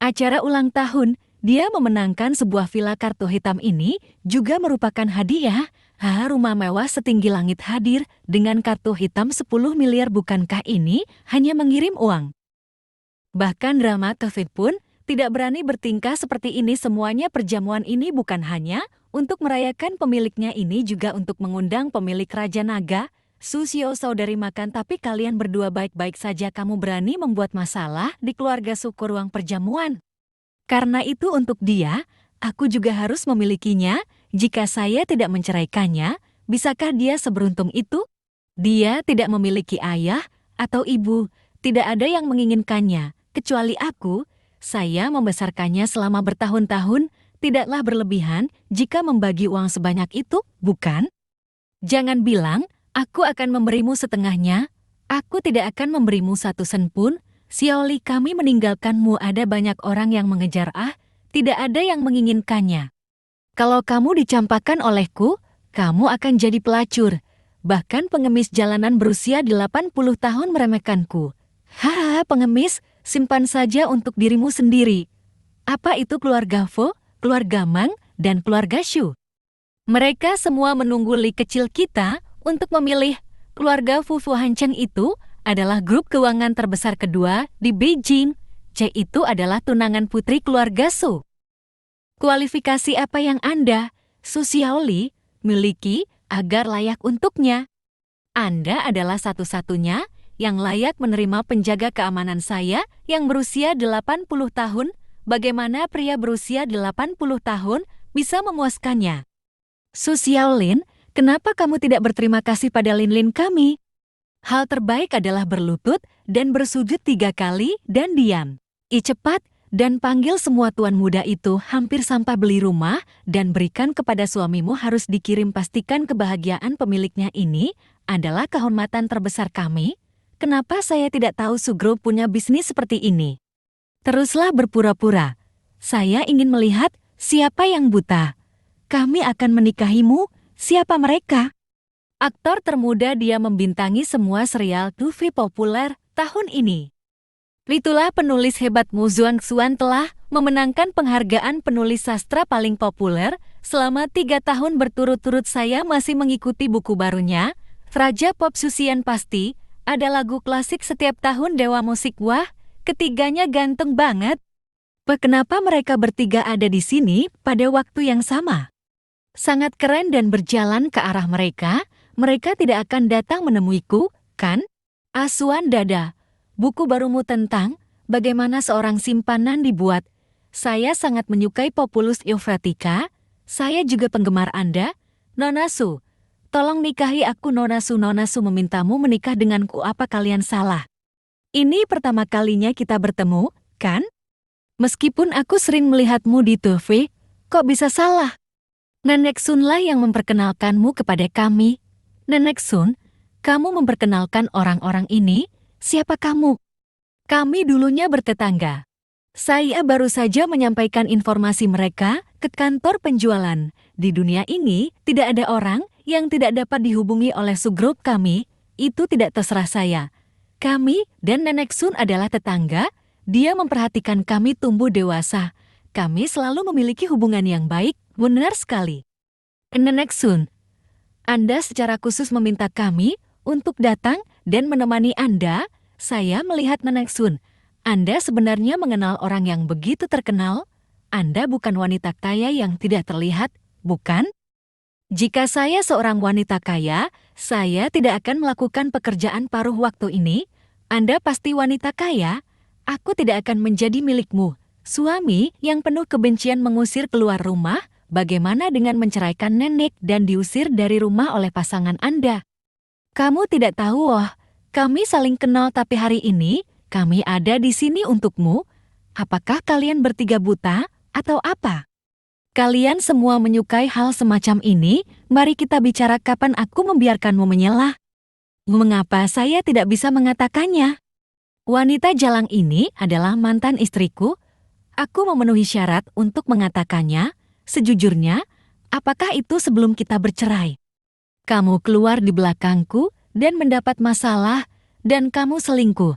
Acara ulang tahun, dia memenangkan sebuah villa. Kartu hitam ini juga merupakan hadiah. Rumah mewah setinggi langit hadir dengan kartu hitam 10 miliar. Bukankah ini hanya mengirim uang? Bahkan drama TV pun tidak berani bertingkah seperti ini. Semuanya perjamuan ini bukan hanya untuk merayakan pemiliknya, ini juga untuk mengundang pemilik Raja Naga. Susio, saudari makan, tapi kalian berdua baik-baik saja. Kamu berani membuat masalah di keluarga Su ke ruang perjamuan. Karena itu untuk dia, aku juga harus memilikinya. Jika saya tidak menceraikannya, bisakah dia seberuntung itu? Dia tidak memiliki ayah atau ibu, tidak ada yang menginginkannya, kecuali aku. Saya membesarkannya selama bertahun-tahun, tidaklah berlebihan jika membagi uang sebanyak itu, bukan? Jangan bilang, aku akan memberimu setengahnya. Aku tidak akan memberimu 1 sen pun. Xiaoli, kami meninggalkanmu. Ada banyak orang yang mengejar, tidak ada yang menginginkannya. Kalau kamu dicampakkan olehku, kamu akan jadi pelacur. Bahkan pengemis jalanan berusia 80 tahun meremehkanku. Pengemis, simpan saja untuk dirimu sendiri. Apa itu keluarga Fo, keluarga Mang, dan keluarga Shu? Mereka semua menunggu Li kecil kita untuk memilih. Keluarga Fu Hanceng itu adalah grup keuangan terbesar kedua di Beijing. C itu adalah tunangan putri keluarga Su. Kualifikasi apa yang Anda, Su Xiaoli, miliki agar layak untuknya? Anda adalah satu-satunya yang layak menerima penjaga keamanan saya yang berusia 80 tahun. bagaimana pria berusia 80 tahun bisa memuaskannya. Su Xiaolin, kenapa kamu tidak berterima kasih pada Lin kami? Hal terbaik adalah berlutut dan bersujud 3 kali dan diam. Cepat dan panggil semua tuan muda itu hampir sampai beli rumah dan berikan kepada suamimu harus dikirim, pastikan kebahagiaan pemiliknya ini adalah kehormatan terbesar kami. Kenapa saya tidak tahu Sugro punya bisnis seperti ini? Teruslah berpura-pura. Saya ingin melihat siapa yang buta. Kami akan menikahimu, siapa mereka? Aktor termuda, dia membintangi semua serial TV populer tahun ini. Itulah penulis hebat Mu Zhuangxuan telah memenangkan penghargaan penulis sastra paling populer selama 3 tahun berturut-turut. Saya masih mengikuti buku barunya. Raja Pop Susian pasti ada lagu klasik setiap tahun. Dewa musik, wah, ketiganya ganteng banget. Kenapa mereka bertiga ada di sini pada waktu yang sama? Sangat keren dan berjalan ke arah mereka. Mereka tidak akan datang menemuiku, kan? Asuhan dada. Buku barumu tentang bagaimana seorang simpanan dibuat. Saya sangat menyukai Populus Euphatica. Saya juga penggemar Anda. Nona Su, tolong nikahi aku. Nona Su memintamu menikah denganku. Apa kalian salah? Ini pertama kalinya kita bertemu, kan? Meskipun aku sering melihatmu di TV, kok bisa salah? Nenek Sunlah yang memperkenalkanmu kepada kami. Nenek Sun, kamu memperkenalkan orang-orang ini? Siapa kamu? Kami dulunya bertetangga. Saya baru saja menyampaikan informasi mereka ke kantor penjualan. Di dunia ini, tidak ada orang yang tidak dapat dihubungi oleh subgrup kami. Itu tidak terserah saya. Kami dan Nenek Sun adalah tetangga. Dia memperhatikan kami tumbuh dewasa. Kami selalu memiliki hubungan yang baik. Benar sekali. Nenek Sun, Anda secara khusus meminta kami untuk datang dan menemani Anda. Saya melihat Nenek Sun. Anda sebenarnya mengenal orang yang begitu terkenal. Anda bukan wanita kaya yang tidak terlihat, bukan? Jika saya seorang wanita kaya, saya tidak akan melakukan pekerjaan paruh waktu ini. Anda pasti wanita kaya. Aku tidak akan menjadi milikmu. Suami yang penuh kebencian mengusir keluar rumah. Bagaimana dengan menceraikan nenek dan diusir dari rumah oleh pasangan Anda? Kamu tidak tahu, oh, kami saling kenal, tapi hari ini kami ada di sini untukmu. Apakah kalian bertiga buta atau apa? Kalian semua menyukai hal semacam ini. Mari kita bicara kapan aku membiarkanmu menyela. Mengapa saya tidak bisa mengatakannya? Wanita jalang ini adalah mantan istriku. Aku memenuhi syarat untuk mengatakannya. Sejujurnya, apakah itu sebelum kita bercerai? Kamu keluar di belakangku dan mendapat masalah, dan kamu selingkuh.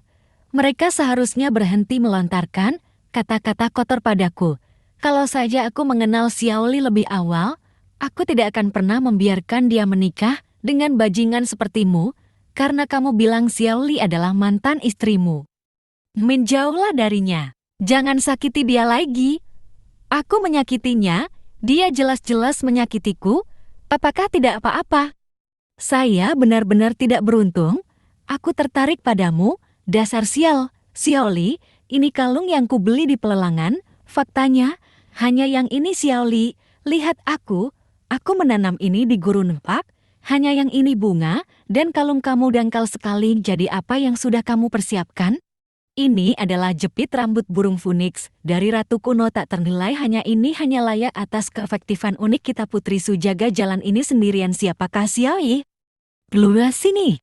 Mereka seharusnya berhenti melontarkan kata-kata kotor padaku. Kalau saja aku mengenal Xiaoli lebih awal, aku tidak akan pernah membiarkan dia menikah dengan bajingan sepertimu, karena kamu bilang Xiaoli adalah mantan istrimu. Menjauhlah darinya. Jangan sakiti dia lagi. Aku menyakitinya, dia jelas-jelas menyakitiku. Apakah tidak apa-apa? Saya benar-benar tidak beruntung. Aku tertarik padamu, dasar sial. Xiaoli, ini kalung yang kubeli di pelelangan. Faktanya, hanya yang ini Xiaoli. Lihat aku menanam ini di gurun Pak. Hanya yang ini bunga, dan kalung kamu dangkal sekali. Jadi apa yang sudah kamu persiapkan? Ini adalah jepit rambut burung Phoenix dari Ratu Kuno tak ternilai. Hanya ini hanya layak atas keefektifan unik kita. Putri Su jaga jalan ini sendirian. Siapakah Xiaoli? Keluar sini.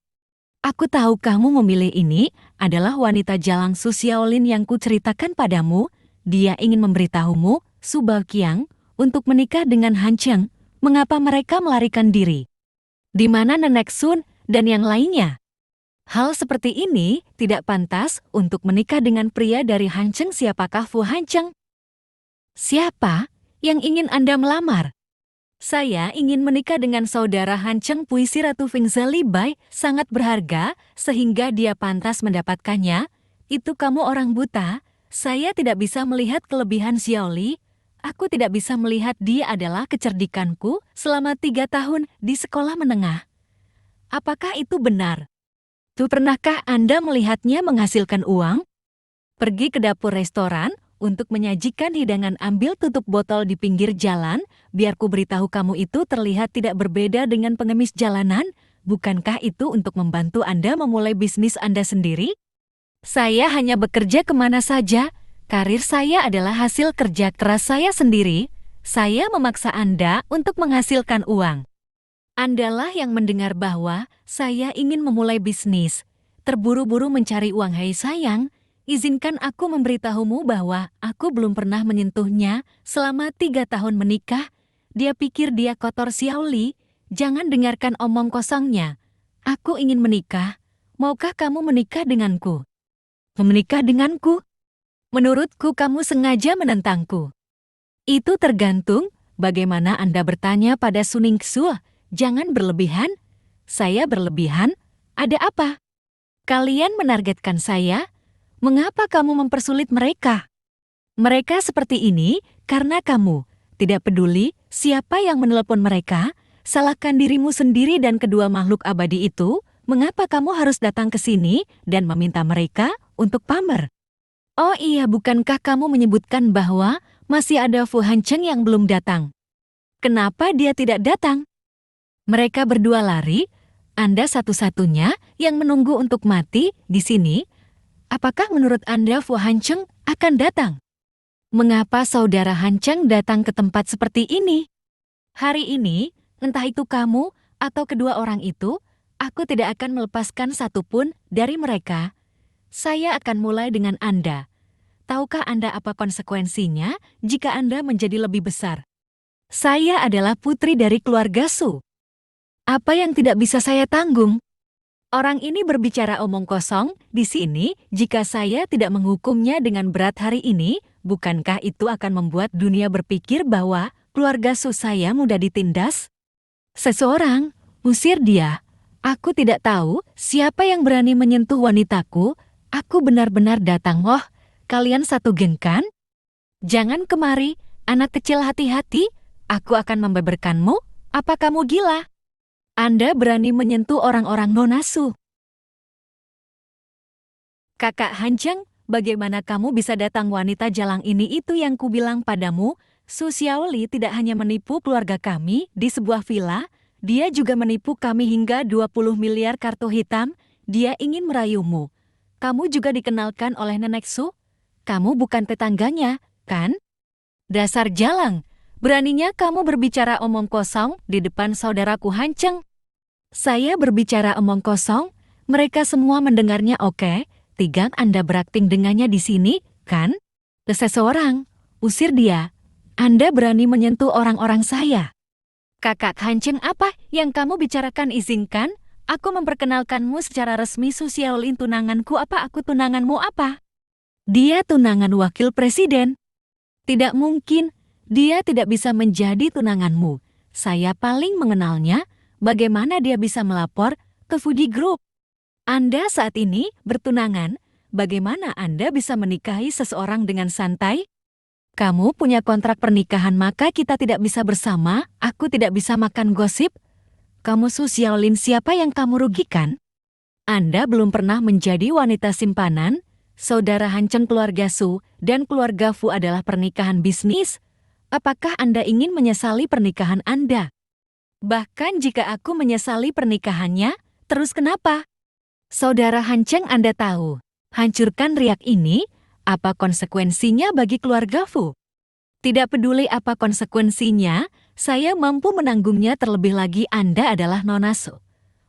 Aku tahu kamu memilih ini adalah wanita jalang Su Xiaolin yang kuceritakan padamu. Dia ingin memberitahumu, Su Baoqiang, untuk menikah dengan Han Cheng. Mengapa mereka melarikan diri? Di mana Nenek Sun dan yang lainnya? Hal seperti ini tidak pantas untuk menikah dengan pria dari Han Cheng. Siapakah Fu Han Cheng? Siapa yang ingin Anda melamar? Saya ingin menikah dengan saudara Han Cheng. Puisi Ratu Fingza Li Bai sangat berharga sehingga dia pantas mendapatkannya. Itu kamu orang buta. Saya tidak bisa melihat kelebihan Xiaoli. Aku tidak bisa melihat dia adalah kecerdikanku selama 3 tahun di sekolah menengah. Apakah itu benar? Pernahkah Anda melihatnya menghasilkan uang? Pergi ke dapur restoran untuk menyajikan hidangan. Ambil tutup botol di pinggir jalan, biar ku beritahu kamu itu terlihat tidak berbeda dengan pengemis jalanan. Bukankah itu untuk membantu Anda memulai bisnis Anda sendiri? Saya hanya bekerja kemana saja. Karir saya adalah hasil kerja keras saya sendiri. Saya memaksa Anda untuk menghasilkan uang. Andalah yang mendengar bahwa saya ingin memulai bisnis. Terburu-buru mencari uang. Hai sayang, izinkan aku memberitahumu bahwa aku belum pernah menyentuhnya selama 3 tahun menikah. Dia pikir dia kotor. Xiaoli, jangan dengarkan omong kosongnya. Aku ingin menikah. Maukah kamu menikah denganku? Menikah denganku? Menurutku kamu sengaja menentangku. Itu tergantung bagaimana Anda bertanya pada Suningsu. Jangan berlebihan. Saya berlebihan? Ada apa? Kalian menargetkan saya? Mengapa kamu mempersulit mereka? Mereka seperti ini karena kamu tidak peduli siapa yang menelepon mereka. Salahkan dirimu sendiri dan kedua makhluk abadi itu. Mengapa kamu harus datang ke sini dan meminta mereka untuk pamer? Oh iya, bukankah kamu menyebutkan bahwa masih ada Fu Hancheng yang belum datang? Kenapa dia tidak datang? Mereka berdua lari. Anda satu-satunya yang menunggu untuk mati di sini. Apakah menurut Anda Fu Hancheng akan datang? Mengapa saudara Hancheng datang ke tempat seperti ini? Hari ini, entah itu kamu atau kedua orang itu, aku tidak akan melepaskan satupun dari mereka. Saya akan mulai dengan Anda. Tahukah Anda apa konsekuensinya jika Anda menjadi lebih besar? Saya adalah putri dari keluarga Su. Apa yang tidak bisa saya tanggung? Orang ini berbicara omong kosong di sini. Jika saya tidak menghukumnya dengan berat hari ini, bukankah itu akan membuat dunia berpikir bahwa keluarga Su saya mudah ditindas? Seseorang, usir dia. Aku tidak tahu siapa yang berani menyentuh wanitaku. Aku benar-benar datang. Oh, kalian satu geng kan? Jangan kemari, anak kecil, hati-hati. Aku akan membeberkanmu. Apa kamu gila? Anda berani menyentuh orang-orang Nona Su. Kakak Hancheng, bagaimana kamu bisa datang? Wanita jalang ini itu yang kubilang padamu. Su Xiaoli tidak hanya menipu keluarga kami di sebuah villa, dia juga menipu kami hingga 20 miliar kartu hitam. Dia ingin merayumu. Kamu juga dikenalkan oleh Nenek Su. Kamu bukan tetangganya, kan? Dasar jalang, beraninya kamu berbicara omong kosong di depan saudaraku Hancheng. Saya berbicara omong kosong, mereka semua mendengarnya. Oke, Tigang, Anda berakting dengannya di sini, kan? Seseorang, usir dia. Anda berani menyentuh orang-orang saya. Kakak Hancheng, apa yang kamu bicarakan? Izinkan aku memperkenalkanmu secara resmi. Su Xiaoli, tunanganku. Apa aku tunanganmu? Apa? Dia tunangan wakil presiden. Tidak mungkin, dia tidak bisa menjadi tunanganmu. Saya paling mengenalnya. Bagaimana dia bisa melapor ke Fuji Group? Anda saat ini bertunangan. Bagaimana Anda bisa menikahi seseorang dengan santai? Kamu punya kontrak pernikahan, maka kita tidak bisa bersama. Aku tidak bisa makan gosip. Kamu Su Xiaolin, siapa yang kamu rugikan? Anda belum pernah menjadi wanita simpanan. Saudara Hancheng, keluarga Su, dan keluarga Fu adalah pernikahan bisnis. Apakah Anda ingin menyesali pernikahan Anda? Bahkan jika aku menyesali pernikahannya, terus kenapa? Saudara Hancheng, Anda tahu, hancurkan riak ini, apa konsekuensinya bagi keluarga Fu? Tidak peduli apa konsekuensinya, saya mampu menanggungnya. Terlebih lagi Anda adalah Nona Su.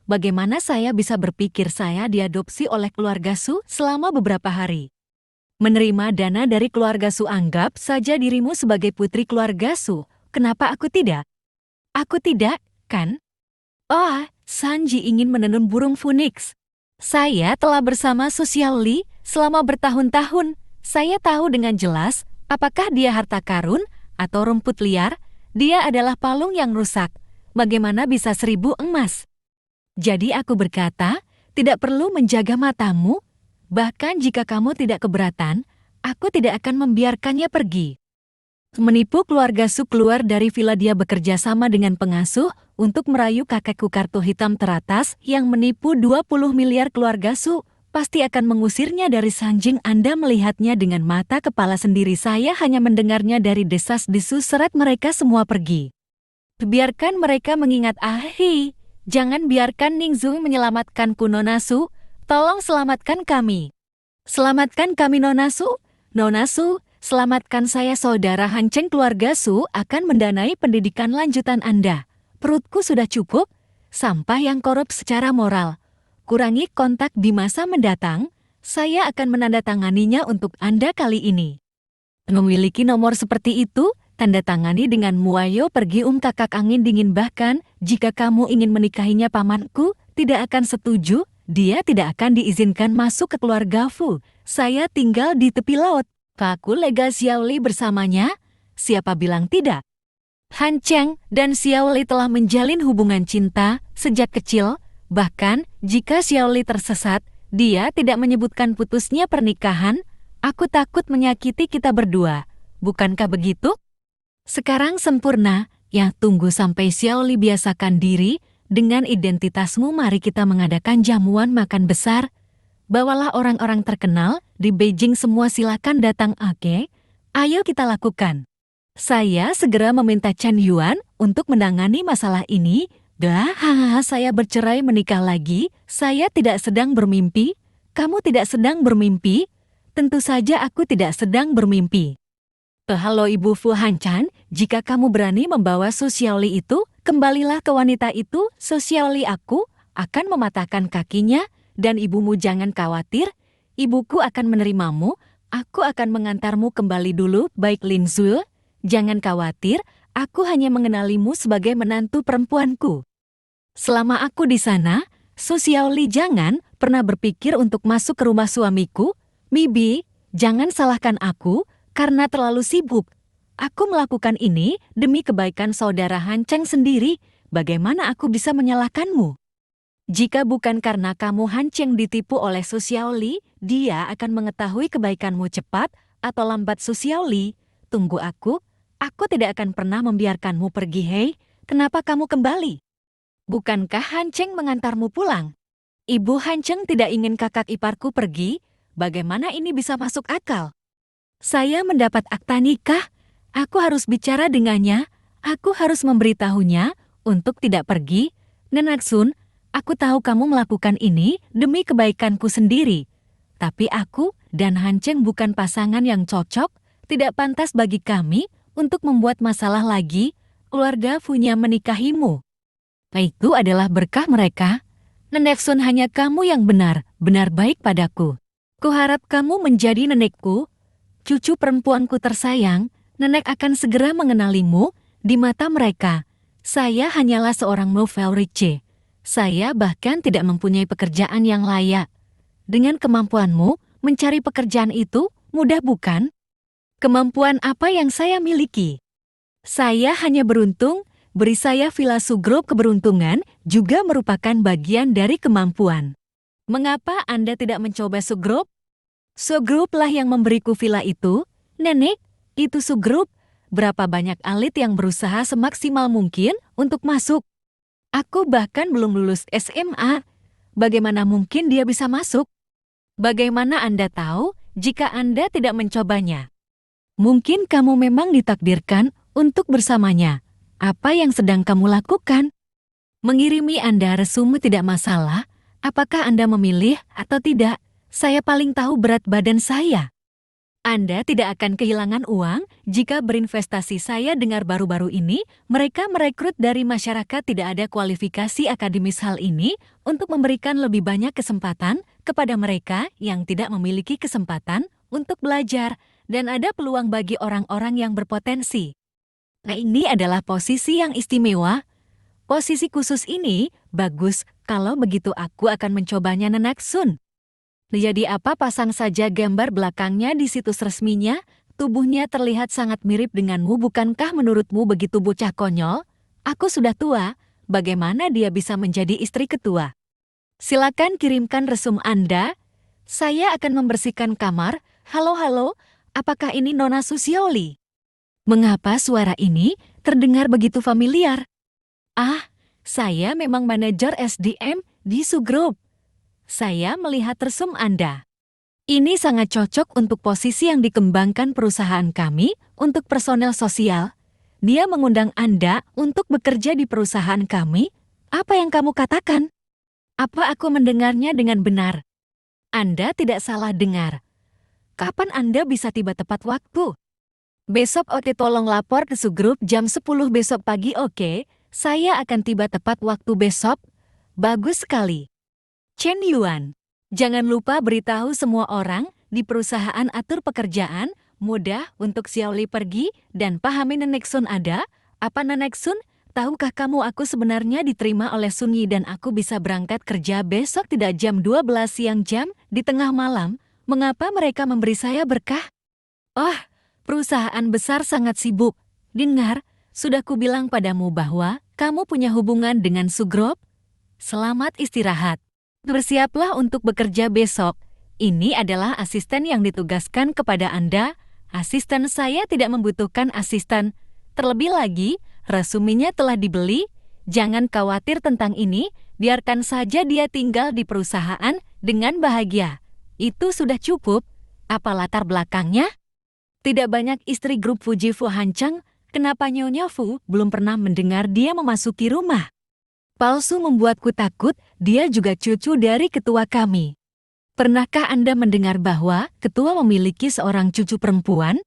Bagaimana saya bisa berpikir saya diadopsi oleh keluarga Su selama beberapa hari? Menerima dana dari keluarga Su, anggap saja dirimu sebagai putri keluarga Su. Kenapa aku tidak? Aku tidak, kan? Oh, Sanji ingin menenun burung phoenix. Saya telah bersama Su Xiaoli selama bertahun-tahun. Saya tahu dengan jelas apakah dia harta karun atau rumput liar. Dia adalah palung yang rusak. Bagaimana bisa 1000 emas? Jadi aku berkata, tidak perlu menjaga matamu. Bahkan jika kamu tidak keberatan, aku tidak akan membiarkannya pergi. Menipu keluarga Su keluar dari villa. Dia bekerja sama dengan pengasuh untuk merayu kakekku kartu hitam teratas yang menipu 20 miliar keluarga Su. pasti akan mengusirnya dari Sanjing. Anda melihatnya dengan mata kepala sendiri. Saya hanya mendengarnya dari desas-desus seret mereka semua pergi. Biarkan mereka mengingat jangan biarkan Ningzu menyelamatkanku Nona Su. Tolong selamatkan kami. Selamatkan kami Nona Su. Nona Su, selamatkan saya. Saudara Han Cheng. Keluarga Su akan mendanai pendidikan lanjutan Anda. Perutku sudah cukup. Sampah yang korup secara moral. Kurangi kontak di masa mendatang. Saya akan menandatanganinya untuk Anda kali ini. Memiliki nomor seperti itu, tanda tangani dengan Muayo pergi kakak angin dingin. Bahkan, jika kamu ingin menikahinya pamanku, tidak akan setuju. Dia tidak akan diizinkan masuk ke keluarga Fu. Saya tinggal di tepi laut. Aku lega Xiaoli bersamanya. Siapa bilang tidak? Han Cheng dan Xiaoli telah menjalin hubungan cinta sejak kecil. Bahkan, jika Xiaoli tersesat, dia tidak menyebutkan putusnya pernikahan. Aku takut menyakiti kita berdua. Bukankah begitu? Sekarang sempurna. Ya, tunggu sampai Xiaoli biasakan diri dengan identitasmu. Mari kita mengadakan jamuan makan besar. Bawalah orang-orang terkenal di Beijing semua. Silakan datang. Oke, ayo kita lakukan. Saya segera meminta Chen Yuan untuk menangani masalah ini. Saya bercerai menikah lagi. Saya tidak sedang bermimpi. Kamu tidak sedang bermimpi? Tentu saja aku tidak sedang bermimpi. Halo Ibu Fu Hanchan, jika kamu berani membawa Su Xiaoli itu, kembalilah ke wanita itu. Su Xiaoli aku akan mematahkan kakinya, dan ibumu jangan khawatir. Ibuku akan menerimamu. Aku akan mengantarmu kembali dulu. Baik Lin Zul, jangan khawatir. Aku hanya mengenalimu sebagai menantu perempuanku. Selama aku di sana, Su Xiaoli jangan pernah berpikir untuk masuk ke rumah suamiku. Mibi, jangan salahkan aku karena terlalu sibuk. Aku melakukan ini demi kebaikan saudara Han Cheng sendiri. Bagaimana aku bisa menyalahkanmu? Jika bukan karena kamu Han Cheng ditipu oleh Su Xiaoli, dia akan mengetahui kebaikanmu cepat atau lambat. Su Xiaoli, tunggu aku. Aku tidak akan pernah membiarkanmu pergi. Hei, kenapa kamu kembali? Bukankah Han Cheng mengantarmu pulang? Ibu Han Cheng tidak ingin kakak iparku pergi. Bagaimana ini bisa masuk akal? Saya mendapat akta nikah. Aku harus bicara dengannya. Aku harus memberitahunya untuk tidak pergi. Nenek Sun, aku tahu kamu melakukan ini demi kebaikanku sendiri. Tapi aku dan Han Cheng bukan pasangan yang cocok. Tidak pantas bagi kami untuk membuat masalah lagi. Keluarga Fu-nya menikahimu. Itu adalah berkah mereka. Nenek Sun, hanya kamu yang benar baik padaku. Kuharap kamu menjadi nenekku. Cucu perempuanku tersayang, nenek akan segera mengenalimu di mata mereka. Saya hanyalah seorang novel riche. Saya bahkan tidak mempunyai pekerjaan yang layak. Dengan kemampuanmu, mencari pekerjaan itu mudah bukan? Kemampuan apa yang saya miliki? Saya hanya beruntung. Beri saya Villa Sugroup. Keberuntungan juga merupakan bagian dari kemampuan. Mengapa Anda tidak mencoba Sugroup? Sugroup lah yang memberiku villa itu. Nenek, itu Sugroup. Berapa banyak elit yang berusaha semaksimal mungkin untuk masuk. Aku bahkan belum lulus SMA. Bagaimana mungkin dia bisa masuk? Bagaimana Anda tahu jika Anda tidak mencobanya? Mungkin kamu memang ditakdirkan untuk bersamanya. Apa yang sedang kamu lakukan? Mengirimi Anda resume tidak masalah. Apakah Anda memilih atau tidak? Saya paling tahu berat badan saya. Anda tidak akan kehilangan uang jika berinvestasi. Saya dengar baru-baru ini mereka merekrut dari masyarakat. Tidak ada kualifikasi akademis. Hal ini untuk memberikan lebih banyak kesempatan kepada mereka yang tidak memiliki kesempatan untuk belajar, dan ada peluang bagi orang-orang yang berpotensi. Nah, ini adalah posisi yang istimewa. Posisi khusus ini bagus. Kalau begitu aku akan mencobanya. Nenek Sun. Jadi apa? Pasang saja gambar belakangnya di situs resminya. Tubuhnya terlihat sangat mirip denganmu. Bukankah menurutmu begitu bocah konyol? Aku sudah tua. Bagaimana dia bisa menjadi istri ketua? Silakan kirimkan resume Anda. Saya akan membersihkan kamar. Halo, apakah ini Nona Su Xiaoli? Mengapa suara ini terdengar begitu familiar? Ah, saya memang manajer SDM di Sugroup. Saya melihat resume Anda. Ini sangat cocok untuk posisi yang dikembangkan perusahaan kami untuk personel sosial. Dia mengundang Anda untuk bekerja di perusahaan kami. Apa yang kamu katakan? Apa aku mendengarnya dengan benar? Anda tidak salah dengar. Kapan Anda bisa tiba tepat waktu? Besok oke, tolong lapor ke subgrup jam 10 besok pagi oke? Saya akan tiba tepat waktu besok. Bagus sekali. Chen Yuan, jangan lupa beritahu semua orang di perusahaan atur pekerjaan mudah untuk Xiaoli pergi dan pahami Nenek Sun ada. Apa Nenek Sun? Tahukah kamu aku sebenarnya diterima oleh Sun Yi dan aku bisa berangkat kerja besok tidak jam 12 siang jam di tengah malam? Mengapa mereka memberi saya berkah? Oh, perusahaan besar sangat sibuk. Dengar, sudah kubilang padamu bahwa kamu punya hubungan dengan Sugrup? Selamat istirahat. Bersiaplah untuk bekerja besok. Ini adalah asisten yang ditugaskan kepada Anda. Asisten saya tidak membutuhkan asisten. Terlebih lagi, resumenya telah dibeli. Jangan khawatir tentang ini, biarkan saja dia tinggal di perusahaan dengan bahagia. Itu sudah cukup. Apa latar belakangnya? Tidak banyak istri grup Fuji Fu Hanceng. Kenapa Nyonya Fu belum pernah mendengar dia memasuki rumah? Palsu membuatku takut, dia juga cucu dari ketua kami. Pernahkah Anda mendengar bahwa ketua memiliki seorang cucu perempuan?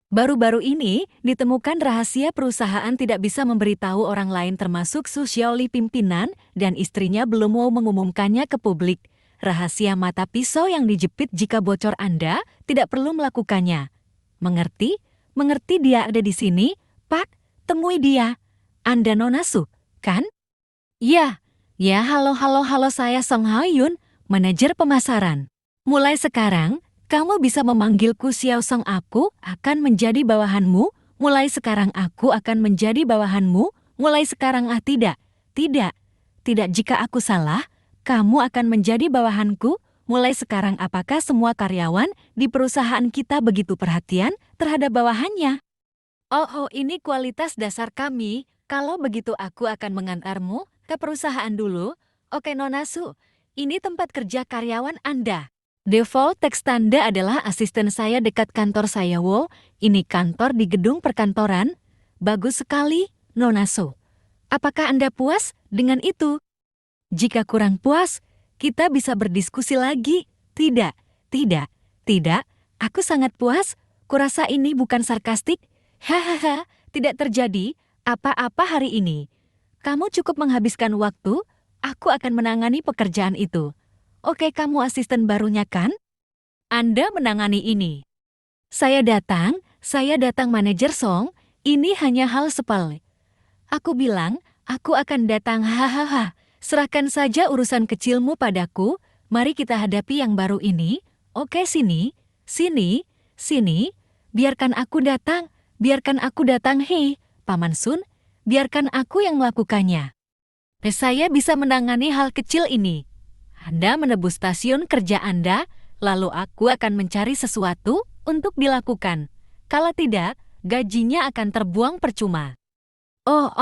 Baru-baru ini, ditemukan rahasia perusahaan tidak bisa memberitahu orang lain termasuk Su Xiaoli pimpinan dan istrinya belum mau mengumumkannya ke publik. Rahasia mata pisau yang dijepit jika bocor Anda tidak perlu melakukannya. Mengerti? Mengerti dia ada di sini? Pak, temui dia. Anda Nona Su, kan? Ya, halo saya Song Haiyun, manajer pemasaran. Mulai sekarang, kamu bisa memanggilku Xiao Song. Aku akan menjadi bawahanmu. Mulai sekarang aku akan menjadi bawahanmu. Mulai sekarang tidak jika aku salah, kamu akan menjadi bawahanku. Mulai sekarang apakah semua karyawan di perusahaan kita begitu perhatian terhadap bawahannya? Oh, ini kualitas dasar kami. Kalau begitu aku akan mengantarmu ke perusahaan dulu. Oke Nona Su, ini tempat kerja karyawan Anda. Default teks tanda adalah asisten saya dekat kantor saya. Wow, ini kantor di gedung perkantoran. Bagus sekali, Nona Su. Apakah Anda puas dengan itu? Jika kurang puas, kita bisa berdiskusi lagi. Tidak. Aku sangat puas. Kurasa ini bukan sarkastik. Hahaha, tidak terjadi apa-apa hari ini. Kamu cukup menghabiskan waktu, aku akan menangani pekerjaan itu. Oke, kamu asisten barunya kan? Anda menangani ini. Saya datang manajer Song, ini hanya hal sepele. Aku bilang, aku akan datang hahaha. Serahkan saja urusan kecilmu padaku, mari kita hadapi yang baru ini. Oke, sini. Biarkan aku datang, hei, Paman Sun, biarkan aku yang melakukannya. Saya bisa menangani hal kecil ini. Anda menebus stasiun kerja Anda, lalu aku akan mencari sesuatu untuk dilakukan. Kalau tidak, gajinya akan terbuang percuma. Oh,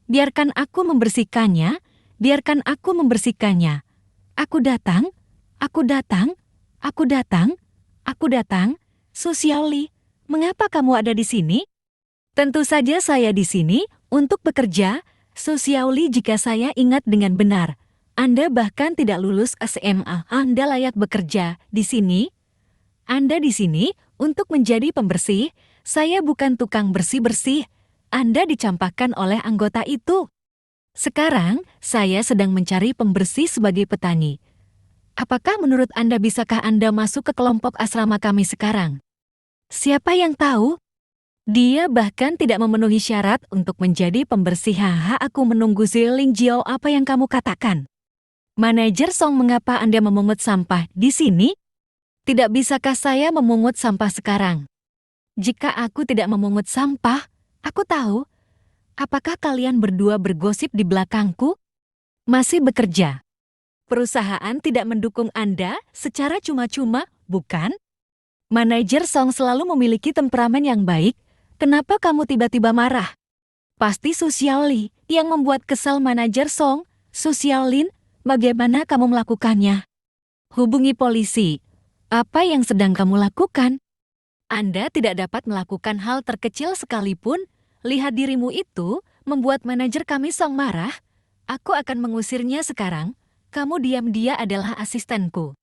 biarkan aku membersihkannya. Aku datang. Su Xiaoli, mengapa kamu ada di sini? Tentu saja saya di sini untuk bekerja, Su Xiaoli, jika saya ingat dengan benar. Anda bahkan tidak lulus SMA. Anda layak bekerja di sini. Anda di sini untuk menjadi pembersih. Saya bukan tukang bersih-bersih. Anda dicampakkan oleh anggota itu. Sekarang, saya sedang mencari pembersih sebagai petani. Apakah menurut Anda bisakah Anda masuk ke kelompok asrama kami sekarang? Siapa yang tahu? Dia bahkan tidak memenuhi syarat untuk menjadi pembersih. Aku menunggu Ziling Jiao. Apa yang kamu katakan? Manajer Song, mengapa Anda memungut sampah di sini? Tidak bisakah saya memungut sampah sekarang? Jika aku tidak memungut sampah, aku tahu. Apakah kalian berdua bergosip di belakangku? Masih bekerja. Perusahaan tidak mendukung Anda secara cuma-cuma, bukan? Manajer Song selalu memiliki temperamen yang baik. Kenapa kamu tiba-tiba marah? Pasti Su Xiaoli yang membuat kesal manajer Song. Su Xiaolin, Bagaimana kamu melakukannya? Hubungi polisi. Apa yang sedang kamu lakukan? Anda tidak dapat melakukan hal terkecil sekalipun. Lihat dirimu itu membuat manajer kami Song marah. Aku akan mengusirnya sekarang. Kamu diam, dia adalah asistenku.